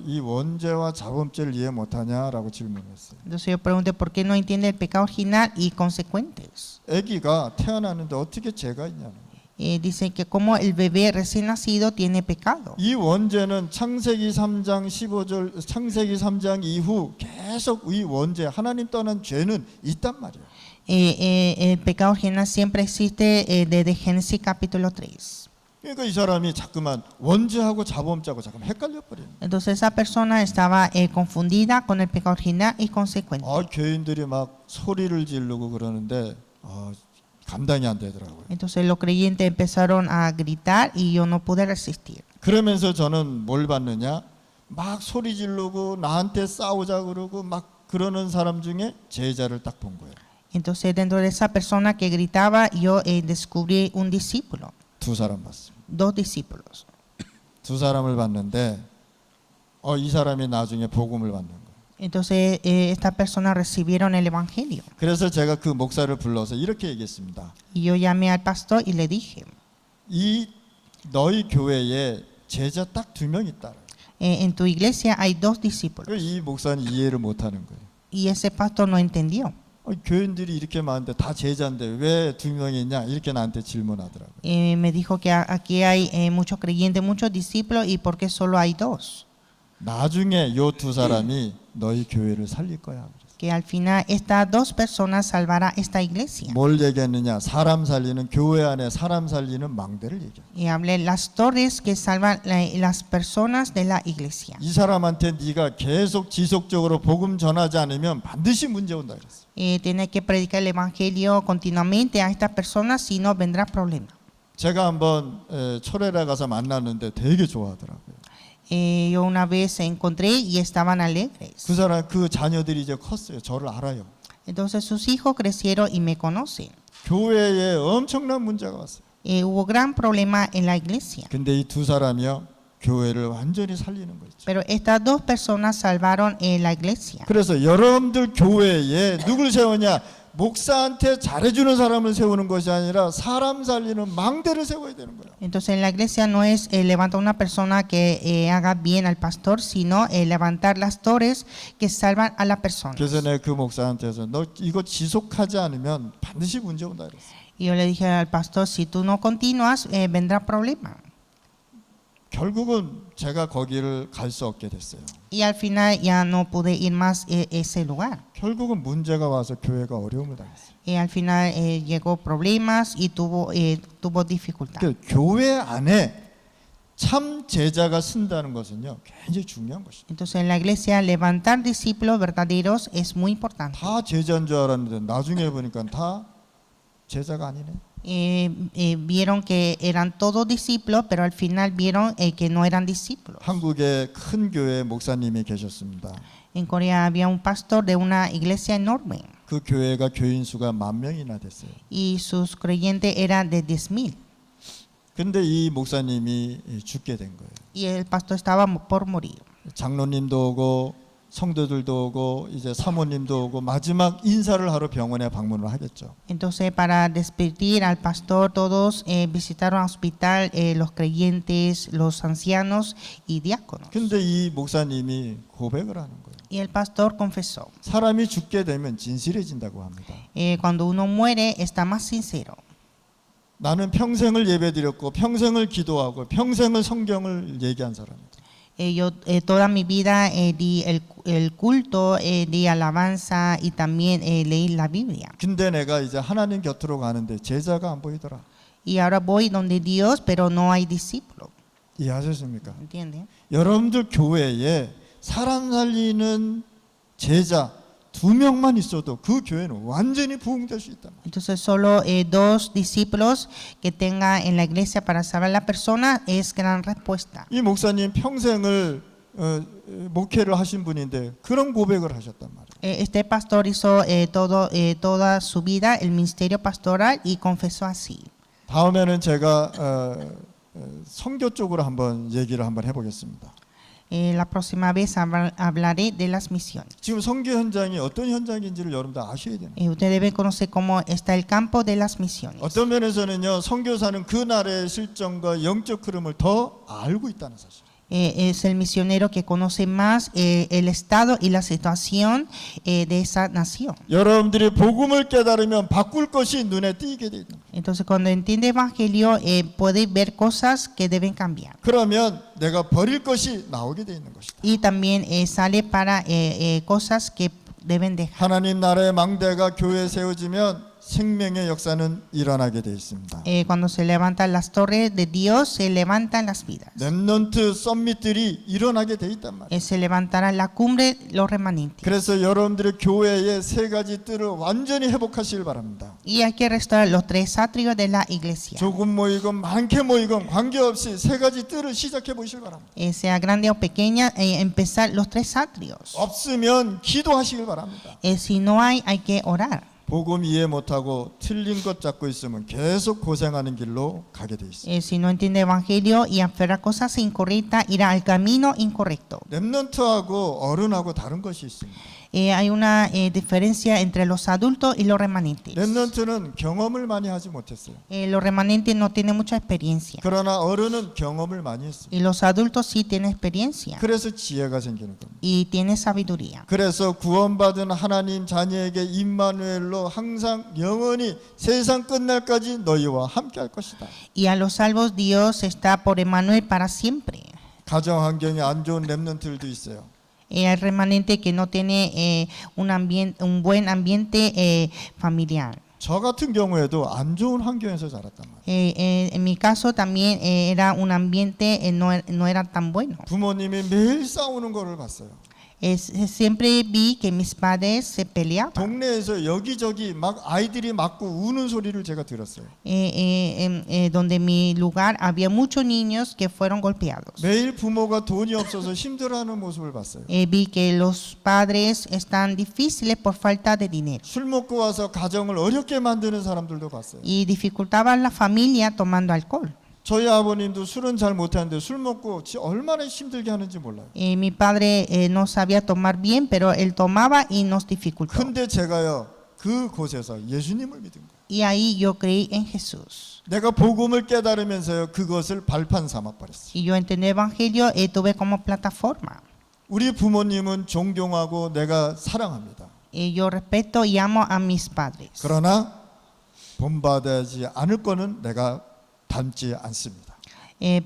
이 원죄와 자범죄를 이해 못하냐라고 질문했어요. Entonces yo pregunté por qué no entiende el pecado original y consecuentes. 아기가 태어나는데 어떻게 죄가 있냐는 거예요. Dice que como el bebé recién nacido tiene pecado. 이 원죄는 창세기 3장 15절 창세기 3장 이후 계속 이 원죄 하나님 떠난 죄는 있단 말이에요. El pecado original siempre existe desde Génesis capítulo 3. 그러니까 이 사람이 자꾸만 원죄하고 자범죄하고 자꾸만 헷갈려 버리는 거예요. Entonces esa persona estaba confundida con el pecado original y consecuente. 교인들이 막 소리를 지르고 그러는데 감당이 안 되더라고요. Entonces los creyentes empezaron a gritar y yo no pude resistir. 그러면서 저는 뭘 봤느냐? 막 소리 지르고 나한테 싸우자 그러고 막 그러는 사람 중에 제자를 딱 본 거예요. Entonces dentro de esa persona que gritaba yo descubrí un discípulo, 두 사람 봤습니다. dos discípulos. 두 사람을 봤는데 이 사람이 나중에 복음을 받는 거예요. Entonces estas personas recibieron el evangelio. 그래서 제가 그 목사를 불러서 이렇게 얘기했습니다. Y yo llamé al pastor y le dije, 이 너희 교회에 제자 딱 2명 있다. en tu iglesia hay dos discípulos. 이 목사는 이해를 못하는 거예요. Y ese pastor no entendió. 교인들이 이렇게 많은데 다 제자인데 왜 2명이 있냐 이렇게 나한테 질문하더라고요. Me dijo que aquí hay muchos creyentes, muchos discípulos y por qué solo hay dos. 나중에 요 두 사람이 너희 교회를 살릴 거야. 그랬어요. Que al final estas dos personas salvará esta iglesia. 뭘 얘기했느냐? 사람 살리는 교회 안에 사람 살리는 망대를 얘기해. Y hablé las torres que salvan las personas de la iglesia. 이 사람한테 네가 계속 지속적으로 복음 전하지 않으면 반드시 문제 온다 그랬어. Tiene que predicar el evangelio continuamente a estas personas, si no vendrá problema. 제가 한번 초래라 가서 만났는데 되게 좋아하더라고요. Yo una vez encontré y estaban alegres. 그 자녀들이 이제 컸어요. 저를 알아요. Entonces sus hijos crecieron y me conocen. 교회에 엄청난 문제가 왔어요. Hubo gran problema en la iglesia. 근데 이 두 사람이요 교회를 완전히 살리는 거 있죠. Pero estas dos personas salvaron la iglesia. 그래서 여러분들 교회에 누굴 세우냐? 목사한테 잘해주는 사람을 세우는 것이 아니라 사람 살리는 망대를 세워야 되는 거예요. Entonces en la iglesia no es levantar una persona que haga bien al pastor, sino levantar las torres que salvan a la persona. 그래서 내가 그 목사한테서 너 이거 지속하지 않으면 반드시 문제 온다 그랬어요. Y yo le dije al pastor, si tú no continúas, vendrá problema. 결국은 제가 거기를 갈 수 없게 됐어요. Y al final ya no pude ir más a ese lugar. 결국은 문제가 와서 교회가 어려움을 당했어요. Y al final llegó problemas y tuvo dificultad. 교회 안에 참 제자가 쓴다는 것은요 굉장히 중요한 것이죠. Entonces en la iglesia levantar discípulos verdaderos es muy importante. 다 제자인 줄 알았는데 나중에 보니까 다 제자가 아니네. Vieron que eran todos discípulos, pero al final vieron que no eran discípulos. 한국에 큰 교회 목사님이 계셨습니다. En Corea había un pastor de una iglesia enorme 그 교회가 교인 수가 10,000명이나 됐어요. y sus creyentes eran de 10,000. 근데 이 목사님이 죽게 된 거예요. Y el pastor estaba por morir. 장로님도 오고 성도들도 오고 이제 사모님도 오고 마지막 인사를 하러 병원에 방문을 하겠죠. Entonces, para despedir al pastor, todos visitaron al hospital, los creyentes, los ancianos y diáconos. 근데 이 목사님이 고백을 하는 거예요. Y el pastor confesó. 사람이 죽게 되면 진실해진다고 합니다. Cuando uno muere, está más sincero. 나는 평생을 예배드렸고 평생을 기도하고 평생을 성경을 얘기한 사람이다. Yo toda mi vida di el culto, di alabanza y también leí la Biblia. 근데 내가 이제 하나님 곁으로 가는데 제자가 안 보이더라. Y ahora voy donde Dios, pero no hay discípulos. 이해하셨습니까? ¿Entiende? 여러분들 교회에 사람 살리는 제자 2명만 있어도 그 교회는 완전히 부흥될 수 있단 말이에요. Entonces solo 2 discípulos que tenga en la iglesia para salvar a la persona es gran respuesta. 이 목사님 평생을 목회를 하신 분인데 그런 고백을 하셨단 말이에요. Este pastor hizo toda su vida el ministerio pastoral y confesó así. 다음에는 제가 선교 쪽으로 한번 얘기를 한번 해보겠습니다. La próxima vez hablaré de las misiones. 지금 선교 현장이 어떤 현장인지를 여러분들 아셔야 돼요. Usted debe conocer cómo está el campo de las misiones. 어떤 면에서는요, 선교사는 그 나라의 실정과 영적 흐름을 더 알고 있다는 사실. Es el misionero que conoce más el estado y la situación de esa nación. 여러분들이 복음을 깨달으면 바꿀 것이 눈에 띄게 돼 있는 거예요. Entonces, cuando entiende evangelio, puede ver cosas que deben cambiar. 그러면 내가 버릴 것이 나오게 돼 있는 것이다. Y también sale para cosas que deben dejar. 하나님 나라의 망대가 교회에 세워지면 생명의 역사는 일어나게 돼 있습니다. Cuando se levantan las torres de Dios, se levantan las vidas. 렘넌트 썸밋들이 일어나게 돼 있단 말이에요. Se levantará la cumbre los remanentes. 그래서 여러분들의 교회의 3가지 뜰을 완전히 회복하시길 바랍니다. Y hay que restaurar los 3 atrios de la iglesia. 조금 모이건 많게 모이건 관계없이 3가지 뜰을 시작해 보시길 바랍니다. Sea grande o pequeña, empezar los 3 atrios. 없으면 기도하시길 바랍니다. Si no hay que orar. 복음 이해 못하고 틀린 것 잡고 있으면 계속 고생하는 길로 가게 돼 있어요. Si no entiende evangelio y aferra cosas incorrectas, irá al camino incorrecto. 렘넌트하고 어른하고 다른 것이 있습니다. Hay una diferencia entre los adultos y los remanentes. 렘넌트는 경험을 많이 하지 못했어요. Los remanentes no tienen mucha experiencia. 그러나 어른은 경험을 많이 했습니다. Y los adultos sí tienen experiencia 그래서 지혜가 생기는 겁니다. y tienen sabiduría. 그래서 구원받은 하나님 자녀에게 임마누엘로 항상 영원히 세상 끝날까지 너희와 함께할 것이다. Y a los salvos Dios está por Emmanuel para siempre. 가정 환경이 안 좋은 렘넌트들도 있어요. Hay remanente que no tiene un buen ambiente familiar. 저 같은 경우에도 안 좋은 환경에서 자랐단 말이에요. En mi caso también era un ambiente no era tan bueno. 부모님이 매일 싸우는 거를 봤어요. Siempre vi que mis padres se peleaban. 동네에서 여기저기 막 아이들이 맞고 우는 소리를 제가 들었어요. Donde mi lugar había muchos niños que fueron golpeados. 매일 부모가 돈이 없어서 힘들어하는 모습을 봤어요. Vi que los padres están difíciles por falta de dinero 술 먹고 와서 가정을 어렵게 만드는 사람들도 봤어요. y dificultaban la familia tomando alcohol. 저희 아버님도 술은 잘 못하는데 술 먹고 얼마나 힘들게 하는지 몰라요. Mi padre no sabía tomar bien, pero él tomaba y nos dificultó. 근데 제가요 그곳에서 예수님을 믿은 거예요. Y ahí yo creí en Jesús. 내가 복음을 깨달으면서요 그것을 발판 삼아 버렸어요. Y yo entendí el evangelio y tuve como plataforma. 우리 부모님은 존경하고 내가 사랑합니다. Yo respeto y amo a mis padres. 그러나 본받아야지 않을 거는 내가 닮지 않습니다.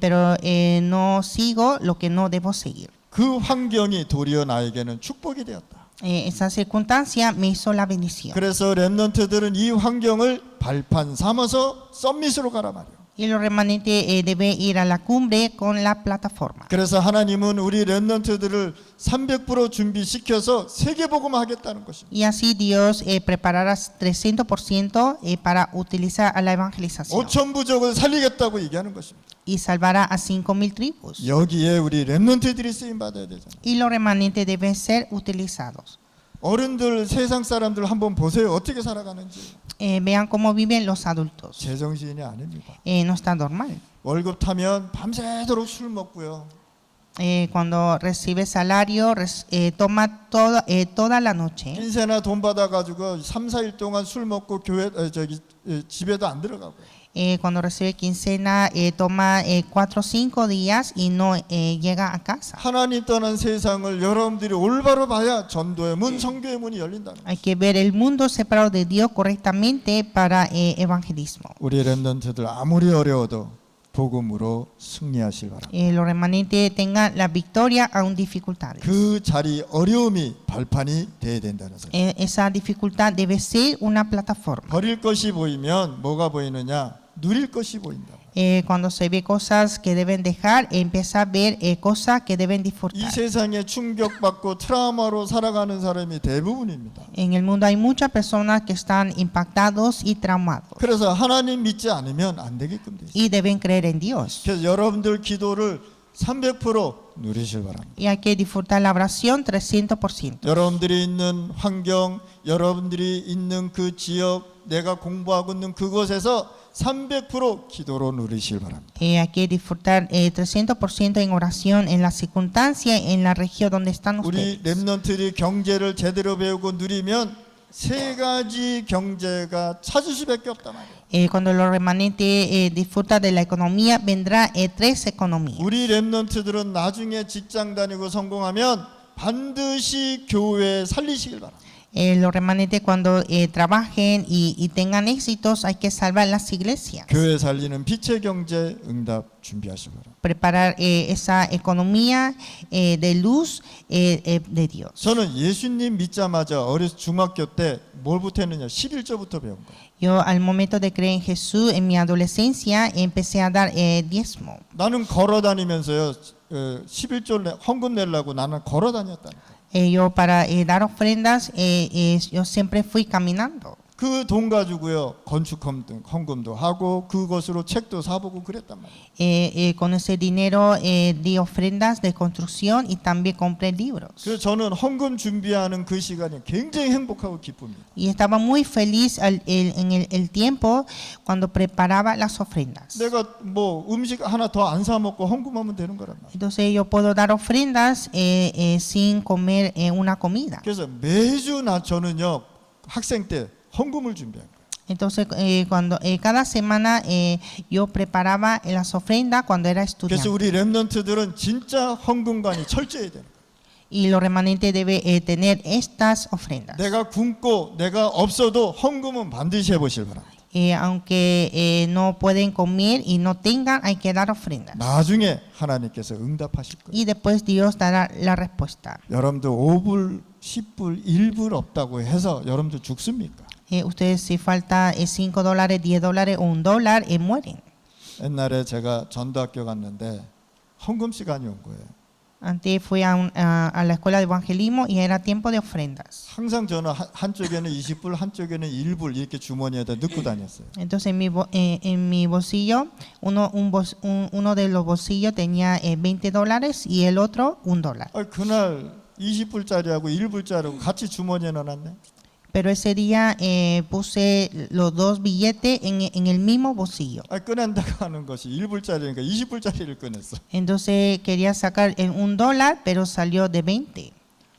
Pero no sigo lo que no debo seguir. 그 환경이 도리어 나에게는 축복이 되었다. Esa circunstancia me hizo la bendición. 그래서 렘넌트들은 이 환경을 발판 삼아서 썸밋으로 가라 말이에요. Y los remanentes deben ir a la cumbre con la plataforma. 그래서 하나님은 우리 렘넌트들을 300% 준비시켜서 세계복음화 하겠다는 것입니다. Y así Dios preparará 300% para utilizar a la evangelización 5천 부족을 살리겠다고 얘기하는 것입니다. y salvará a 5,000 tribus. 여기에 우리 렘넌트들이 쓰임 받아야 되잖아요. Y los remanentes deben ser utilizados. 어른들 세상 사람들 한번 보세요. 어떻게 살아가는지. Vean cómo viven los adultos. 제정신이 아닙니다. No está normal. 월급 타면 밤새도록 술 먹고요. Cuando recibe salario, toma toda la noche. 인세나 돈 받아가지고 3, 4일 동안 술 먹고 교회 집에도 안 들어가고요. Cuando recibe quincena, toma 4 o 5 días y no llega a casa. 하나님 떠난 세상을 여러분들이 올바로 봐야 전도의 문, 선교의 문이 열린다는 거예요. Hay que ver el mundo separado de Dios correctamente para evangelismo. 우리 렘넌트들 아무리 어려워도 복음으로 승리하실 바랍니다. Los remanentes tengan la victoria aún dificultades. 그 자리 어려움이 발판이 돼야 된다는 소리. Esa dificultad debe ser una plataforma. 버릴 것이 보이면 뭐가 보이느냐? 누릴 것이 보인다. Cuando se ve cosas que deben dejar, empieza a ver cosas que deben 이 disfrutar. 세상에 충격받고 트라우마로 살아가는 사람이 대부분입니다. En el mundo hay muchas personas que están impactados y traumados 그래서 하나님 믿지 않으면 안 되게끔 돼 있어요. y deben creer en Dios. 그래서 여러분들 기도를 300% 누리실 바랍니다. Y hay que disfrutar la oración 300%. 여러분들이 있는 환경, 여러분들이 있는 그 지역, 내가 공부하고 있는 그곳에서 300% 기도로 누리실 바랍니다. Hay que disfrutar 300% en oración en la circunstancia, en la región donde están 우리 ustedes. 렘넌트들이 경제를 제대로 배우고 누리면 세 가지 경제가 찾을 수밖에 없단 말이에요. Cuando los remanentes disfrutan de la economía, vendrá 3 economías. 우리 렘넌트들은 나중에 직장 다니고 성공하면 반드시 교회 살리시길 바랍니다. Los remanentes cuando trabajen y tengan éxitos, hay que salvar las iglesias. 교회 살리는 빛의 경제 응답 준비하시기 바랍니다. Preparar esa economía de luz de Dios. 저는 예수님 믿자마자 어렸을 중학교 때 뭘부터 했느냐? 11조부터 배운 거예요. Yo al momento de creer en Jesús, en mi adolescencia, empecé a dar diezmo. 나는 걸어 다니면서요. 11조 헌금 내려고 나는 걸어 다녔다니까. Yo para dar ofrendas, yo siempre fui caminando. 그 돈 가지고요. 건축 헌금도 하고 그것으로 책도 사보고 그랬단 말이에요. Con ese dinero di ofrendas de construcción y también compré libros. 그래서 저는 헌금 준비하는 그 시간이 굉장히 행복하고 기쁩니다. Y estaba muy feliz en el tiempo cuando preparaba las ofrendas. 내가 뭐 음식 하나 더 안 사 먹고 헌금하면 되는 거란 말이에요. Entonces yo puedo dar ofrendas sin comer una comida. 그래서 매주 저는요 학생 때 헌금을 준비해요. Entonces cuando cada semana yo preparaba las ofrendas cuando era 그래서 estudiante. 우리 렘넌트들은 진짜 헌금관이 철저해야 돼요. Y los remanentes deben tener estas ofrendas. 내가 굶고 내가 없어도 헌금은 반드시 해보실 바랍니다. Aunque no pueden comer y no tengan, hay que dar ofrendas. 나중에 하나님께서 응답하실 거예요. Y después Dios dará la respuesta. 여러분들 5불, 10불, 1불 없다고 해서 여러분들 죽습니까? Ustedes si falta $5, $10 o $1, mueren. 옛날에 제가 전도학교 갔는데 헌금 시간이 온 거예요. Antes fui a la escuela de evangelismo y era tiempo de ofrendas. 항상 저는 한쪽에는 20불, 한쪽에는 1불 이렇게 주머니에다 넣고 다녔어요. Entonces en mi bolsillo, uno de los bolsillos tenía $20 y el otro $1. 그날 20불짜리하고 1불짜리하고 같이 주머니에 넣어놨네. Pero ese día puse los 2 billetes en el mismo bolsillo. 꺼낸다고 하는 것이 1불짜리니까 20불짜리를 꺼냈어. Entonces quería sacar $1, pero salió de 20.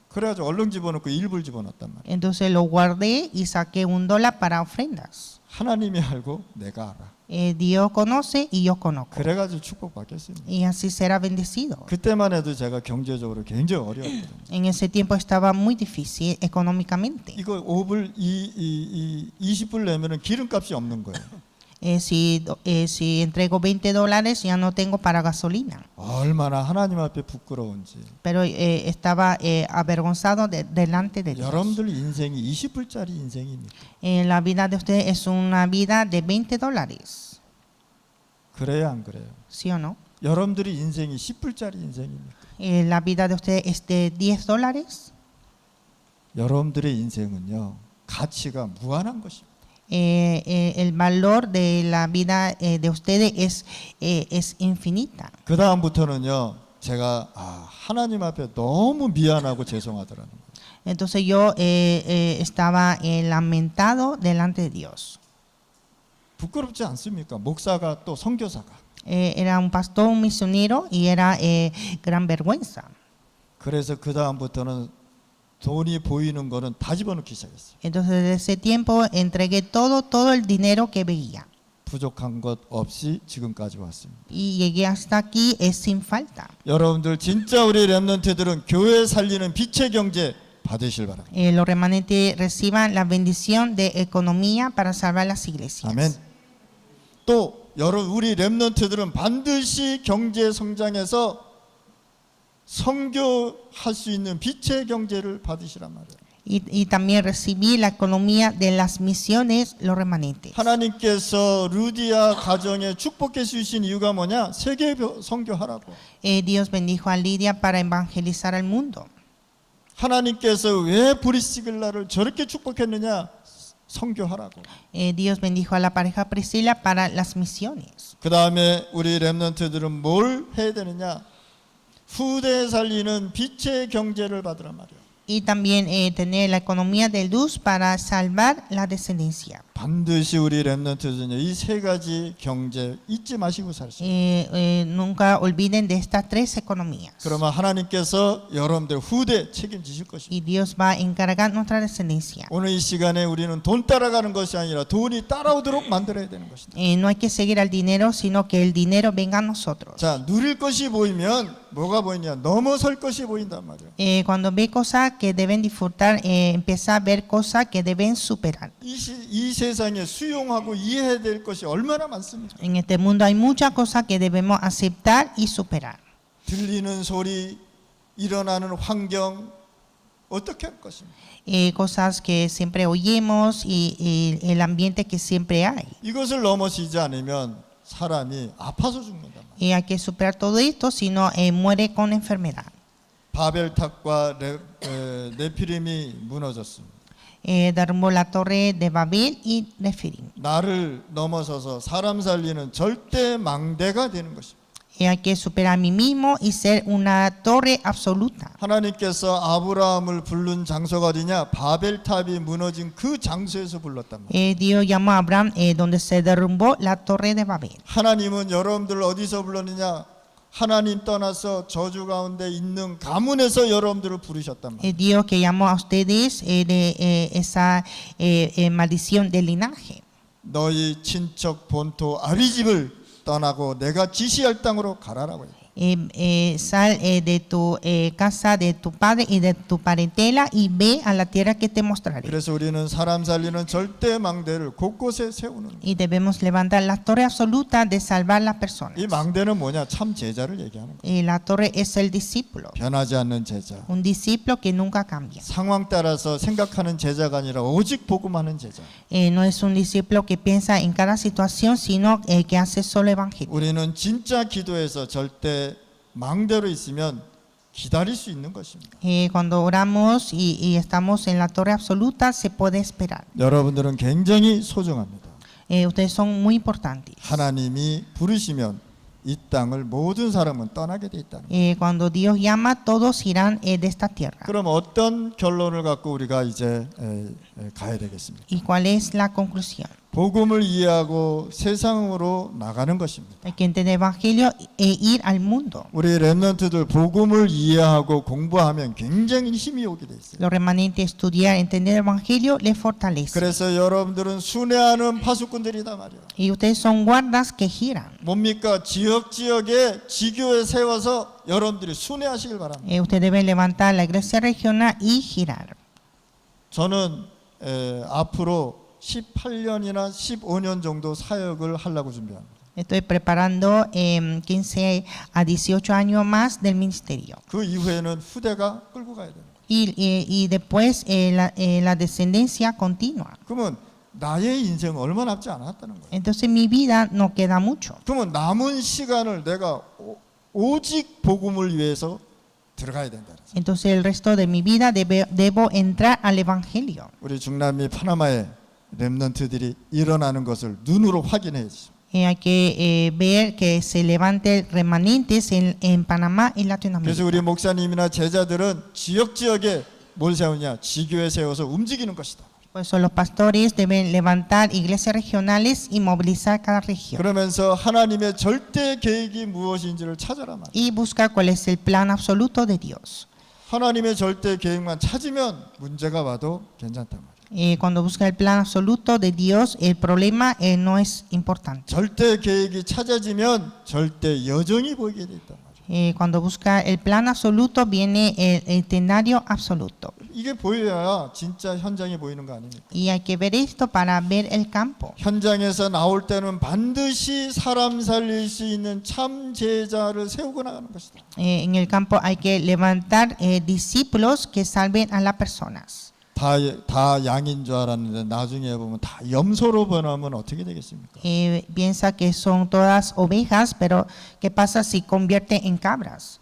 그래가지고 얼른 집어넣고 1불 집어넣었단 말이야. Entonces lo guardé y saqué $1 para ofrendas. 하나님이 알고 내가 알아. Dios conoce y yo conozco. 그래가지고 축복받겠습니다. Y así será bendecido. 그때만 해도 제가 경제적으로 굉장히 어려웠거든요. En ese tiempo estaba muy difícil económicamente. 이거 5불, 20불 내면은 기름값이 없는 거예요. Si entrego $20, ya no tengo para gasolina. 얼마나 하나님 앞에 부끄러운지. Pero estaba avergonzado delante de Dios. 여러분들 인생이 20불짜리 인생입니다. La vida de ustedes es una vida de $20. 그래요, 안 그래요? ¿Sí o no? 여러분들이 인생이 10불짜리 인생입니까? La vida de ustedes es de $10. 여러분들의 인생은요, 가치가 무한한 것입니다. El valor de la vida de ustedes es infinita. 그 다음부터는요, 제가 하나님 앞에 너무 미안하고 죄송하더라는 거예요. Entonces yo estaba lamentado delante de Dios. 부끄럽지 않습니까? 목사가 또 선교사가. Era un pastor, un misionero y era gran vergüenza. 그래서 그 다음부터는 돈이 보이는 거는 다 집어넣기 시작했어요. Entonces desde ese tiempo entregué todo el dinero que veía 부족한 것 없이 지금까지 왔습니다. y llegué hasta aquí es sin falta. 여러분들 진짜 우리 렘넌트들은 교회 살리는 빛의 경제 받으실 바랍니다. Los remanentes reciban la bendición de economía para salvar las iglesias. 아멘. 또 우리 렘넌트들은 반드시 경제 성장해서 선교할 수 있는 빛의 경제를 받으시란 말이에요. Y también recibir la economía de las misiones, los remanentes. 하나님께서 루디아 가정에 축복해 주신 이유가 뭐냐? 세계 선교하라고. Dios bendijo a Lidia para evangelizar al mundo. 하나님께서 왜 브리시글라를 저렇게 축복했느냐? 선교하라고. Dios bendijo a la pareja Priscila para las misiones. 그 다음에 우리 렘넌트들은 뭘 해야 되느냐? 후대에 살리는 빛의 경제를 받으란 말이에요. Y también tener la economía de luz para salvar la descendencia. 반드시 우리 렘넌트들은요, 이 세 가지 경제 잊지 마시고 살으세요. Nunca olviden de estas tres economías. 그러면 하나님께서 여러분들 후대 책임지실 것입니다. Y Dios va a encargar nuestra descendencia. 오늘 이 시간에 우리는 돈 따라가는 것이 아니라 돈이 따라오도록 만들어야 되는 것이다. No hay que seguir al dinero, sino que el dinero venga a nosotros. 자, 누릴 것이 보이면 뭐가 보이냐? 넘어설 것이 보인단 말이에요. Cuando ve cosas que deben disfrutar, empieza a ver cosas que deben superar. 이 세상에 수용하고 이해해야 될 것이 얼마나 많습니까? En este mundo hay muchas cosas que debemos aceptar y superar. 들리는 소리, 일어나는 환경 어떻게 할 것입니까? Cosas que siempre oímos y el ambiente que siempre hay. 이것을 넘어서지 않으면 사람이 아파서 죽는단 말이에요. Y hay que superar todo esto, si no muere con enfermedad. 바벨탑과 네피림이 무너졌습니다. Derrumbó la torre de Babel y Nefirim. 나를 넘어서서 사람 살리는 절대 망대가 되는 것입니다. Hay que superar a mí mismo y ser una torre absoluta. 하나님께서 아브라함을 부른 장소가 어디냐? 바벨탑이 무너진 그 장소에서 불렀단 말이에요. Dios llamó a Abraham donde se derrumbó la torre de Babel. 하나님은 여러분들 어디서 불렀느냐? 하나님 떠나서 저주 가운데 있는 가문에서 여러분들을 부르셨단 말이에요. Dios que llamó a ustedes de esa maldición del linaje. 너희 친척 본토 아비집을 떠나고 내가 지시할 땅으로 가라라고 해요. Sal de tu casa, de tu padre y de tu parentela y ve a la tierra que te mostraré. 그래서 우리는 사람 살리는 절대 망대를 곳곳에 세우는 거예요. Y debemos levantar la torre absoluta de salvar las personas. 이 망대는 뭐냐? 참 제자를 얘기하는 거예요. La torre es el discípulo, 변하지 않는 제자. un discípulo que nunca cambia. 상황 따라서 생각하는 제자가 아니라 오직 복음하는 제자. No es un discípulo que piensa en cada situación, sino que hace solo evangelio. 우리는 진짜 기도에서 절대 망대로 있으면 기다릴 수 있는 것입니다. Cuando oramos y estamos en la torre absoluta, se puede esperar. 여러분들은 굉장히 소중합니다. Ustedes son muy importantes. 하나님이 부르시면 이 땅을 모든 사람은 떠나게 돼 있다는 거예요. Cuando Dios llama, todos irán de esta tierra. 그럼 어떤 결론을 갖고 우리가 이제 가야 되겠습니까? ¿Y cuál es la conclusión? 복음을 이해하고 세상으로 나가는 것입니다. Hay que entender el evangelio e ir al mundo. 우리 렘넌트들 복음을 이해하고 공부하면 굉장히 힘이 오게 돼 있어요. Los remanentes estudiar, entender el evangelio les fortalece. 그래서 여러분들은 순회하는 파수꾼들이다 말이에요. Y ustedes son guardas que giran. 뭡니까? 지역에 지교에 세워서 여러분들이 순회하시길 바랍니다. Usted debe levantar la iglesia regional y girar. 저는 앞으로 18년이나 15년 정도 사역을 하려고 준비합니다. Estoy preparando 15 a 18 años más del ministerio. 그 이후에는 후대가 끌고 가야 됩니다. Y después la descendencia continua. 그러면 나의 인생 얼마 남지 않았다는 거예요. Entonces mi vida no queda mucho. 그러면 남은 시간을 내가 오직 복음을 위해서 들어가야 된다. Entonces el resto de mi vida debo entrar al Evangelio. 우리 중남미 파나마의 렘넌트들이 일어나는 것을 눈으로 확인해야지. Hay que ver que se levante remanentes en Panamá y 그래서 Latinoamérica. 우리 목사님이나 제자들은 지역에 뭘 세우냐? 지교회 세워서 움직이는 것이다. Por eso los pastores deben levantar iglesias regionales y movilizar cada región. 그러면서 하나님의 절대 계획이 무엇인지를 찾아라 말이야. Y buscar cuál es el plan absoluto de Dios. 하나님의 절대 계획만 찾으면 문제가 와도 괜찮단 말이야. Cuando busca el plan absoluto de Dios, el problema no es importante. 절대 계획이 찾아지면 절대 여정이 보이게 돼 있단 말이야. Cuando busca el plan absoluto, viene el itinerario absoluto. 이게 보여야 진짜 현장이 보이는 거 아닙니까? Y hay que ver esto para ver el campo. 현장에서 나올 때는 반드시 사람 살릴 수 있는 참 제자를 세우고 나가는 것이다. En el campo hay que levantar discípulos que salven a las personas. 다 양인 줄 알았는데 나중에 보면 다 염소로 변하면 어떻게 되겠습니까? Piensa que son todas ovejas, pero ¿qué pasa si convierte en cabras?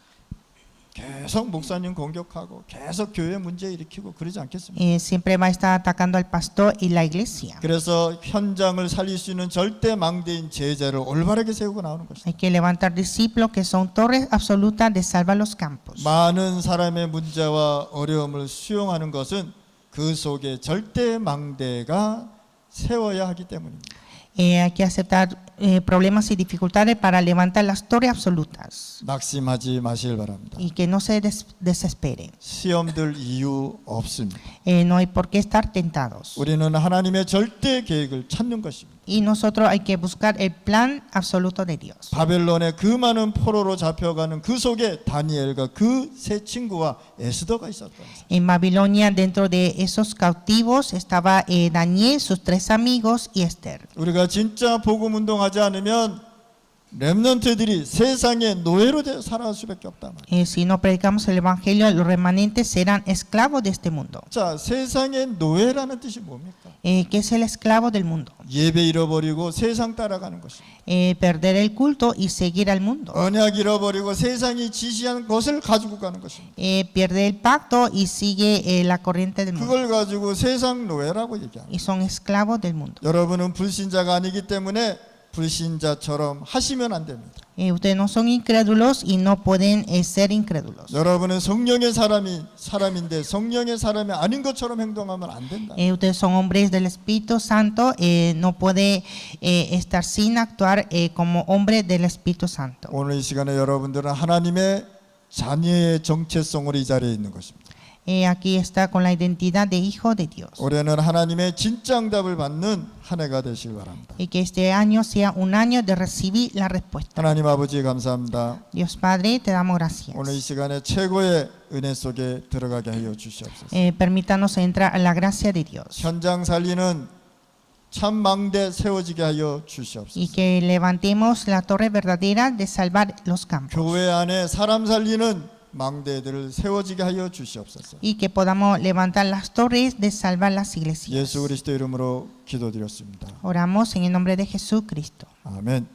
계속 목사님 공격하고 계속 교회 문제 일으키고 그러지 않겠습니까? Siempre va a estar atacando al pastor y la iglesia. 그래서 현장을 살릴 수 있는 절대 망대인 제자를 올바르게 세우고 나오는 것이다. Hay que levantar discípulos que son torres absolutas de salvar los campos. 많은 사람의 문제와 어려움을 수용하는 것은 그 속에 절대 망대가 세워야 하기 때문입니다. Hay que aceptar problemas y dificultades para levantar las torres absolutas 낙심하지 마시길 바랍니다. y que no se desesperen. 시험들 이유 없습니다. No hay por qué estar tentados. 우리는 하나님의 절대 계획을 찾는 것입니다. Y nosotros hay que buscar el plan absoluto de Dios. 바벨론의 그 많은 포로로 잡혀가는 그 속에 다니엘과 그 세 친구와 에스더가 있었다. En Babilonia, dentro de esos cautivos, estaba Daniel, sus tres amigos y Esther. 우리가 진짜 복음 운동하지 않으면 렘넌트들이 세상의 노예로 살아갈 수밖에 없다 말이야. Si no predicamos el Evangelio, los remanentes serán esclavos de este mundo. 자, 세상의 노예라는 뜻이 뭡니까? ¿Qué es el esclavo del mundo? 예배 잃어버리고 세상 따라가는 것입니다. Perder el culto y seguir al mundo. 언약 잃어버리고 세상이 지시한 것을 가지고 가는 것입니다. Pierde el pacto y sigue la corriente del mundo. 그걸 가지고 세상 노예라고 얘기합니다. Y son esclavos del mundo. 여러분은 불신자가 아니기 때문에 불신자처럼 하시면 안 됩니다. Ustedes no son incrédulos y no pueden ser incrédulos. 여러분은 성령의 사람인데 성령의 사람이 아닌 것처럼 행동하면 안 된다. Ustedes son hombres del Espíritu Santo, no puede estar sin actuar como hombre del Espíritu Santo. 오늘 이 시간에 여러분들은 하나님의 자녀의 정체성으로 이 자리에 있는 것입니다. Aquí está con la identidad de hijo de Dios. 올해는 하나님의 진짜 응답을 받는 한 해가 되시길 바랍니다. Y que este año sea un año de recibir la respuesta. 하나님 아버지 감사합니다. Dios Padre, te damos gracias. 오늘 이 시간에 최고의 은혜 속에 들어가게 하여 주시옵소서. Permítanos entrar a la gracia de Dios. 현장 살리는 참 망대 세워지게 하여 Y 주시옵소서. que levantemos la torre verdadera de salvar los campos. 교회 안에 사람 살리는 망대들을 세워지게 하여 주시옵소서. Y que podamos levantar las torres de salvar las iglesias. 예수 그리스도 이름으로 기도드렸습니다. Oramos en el nombre de Jesucristo. 아멘.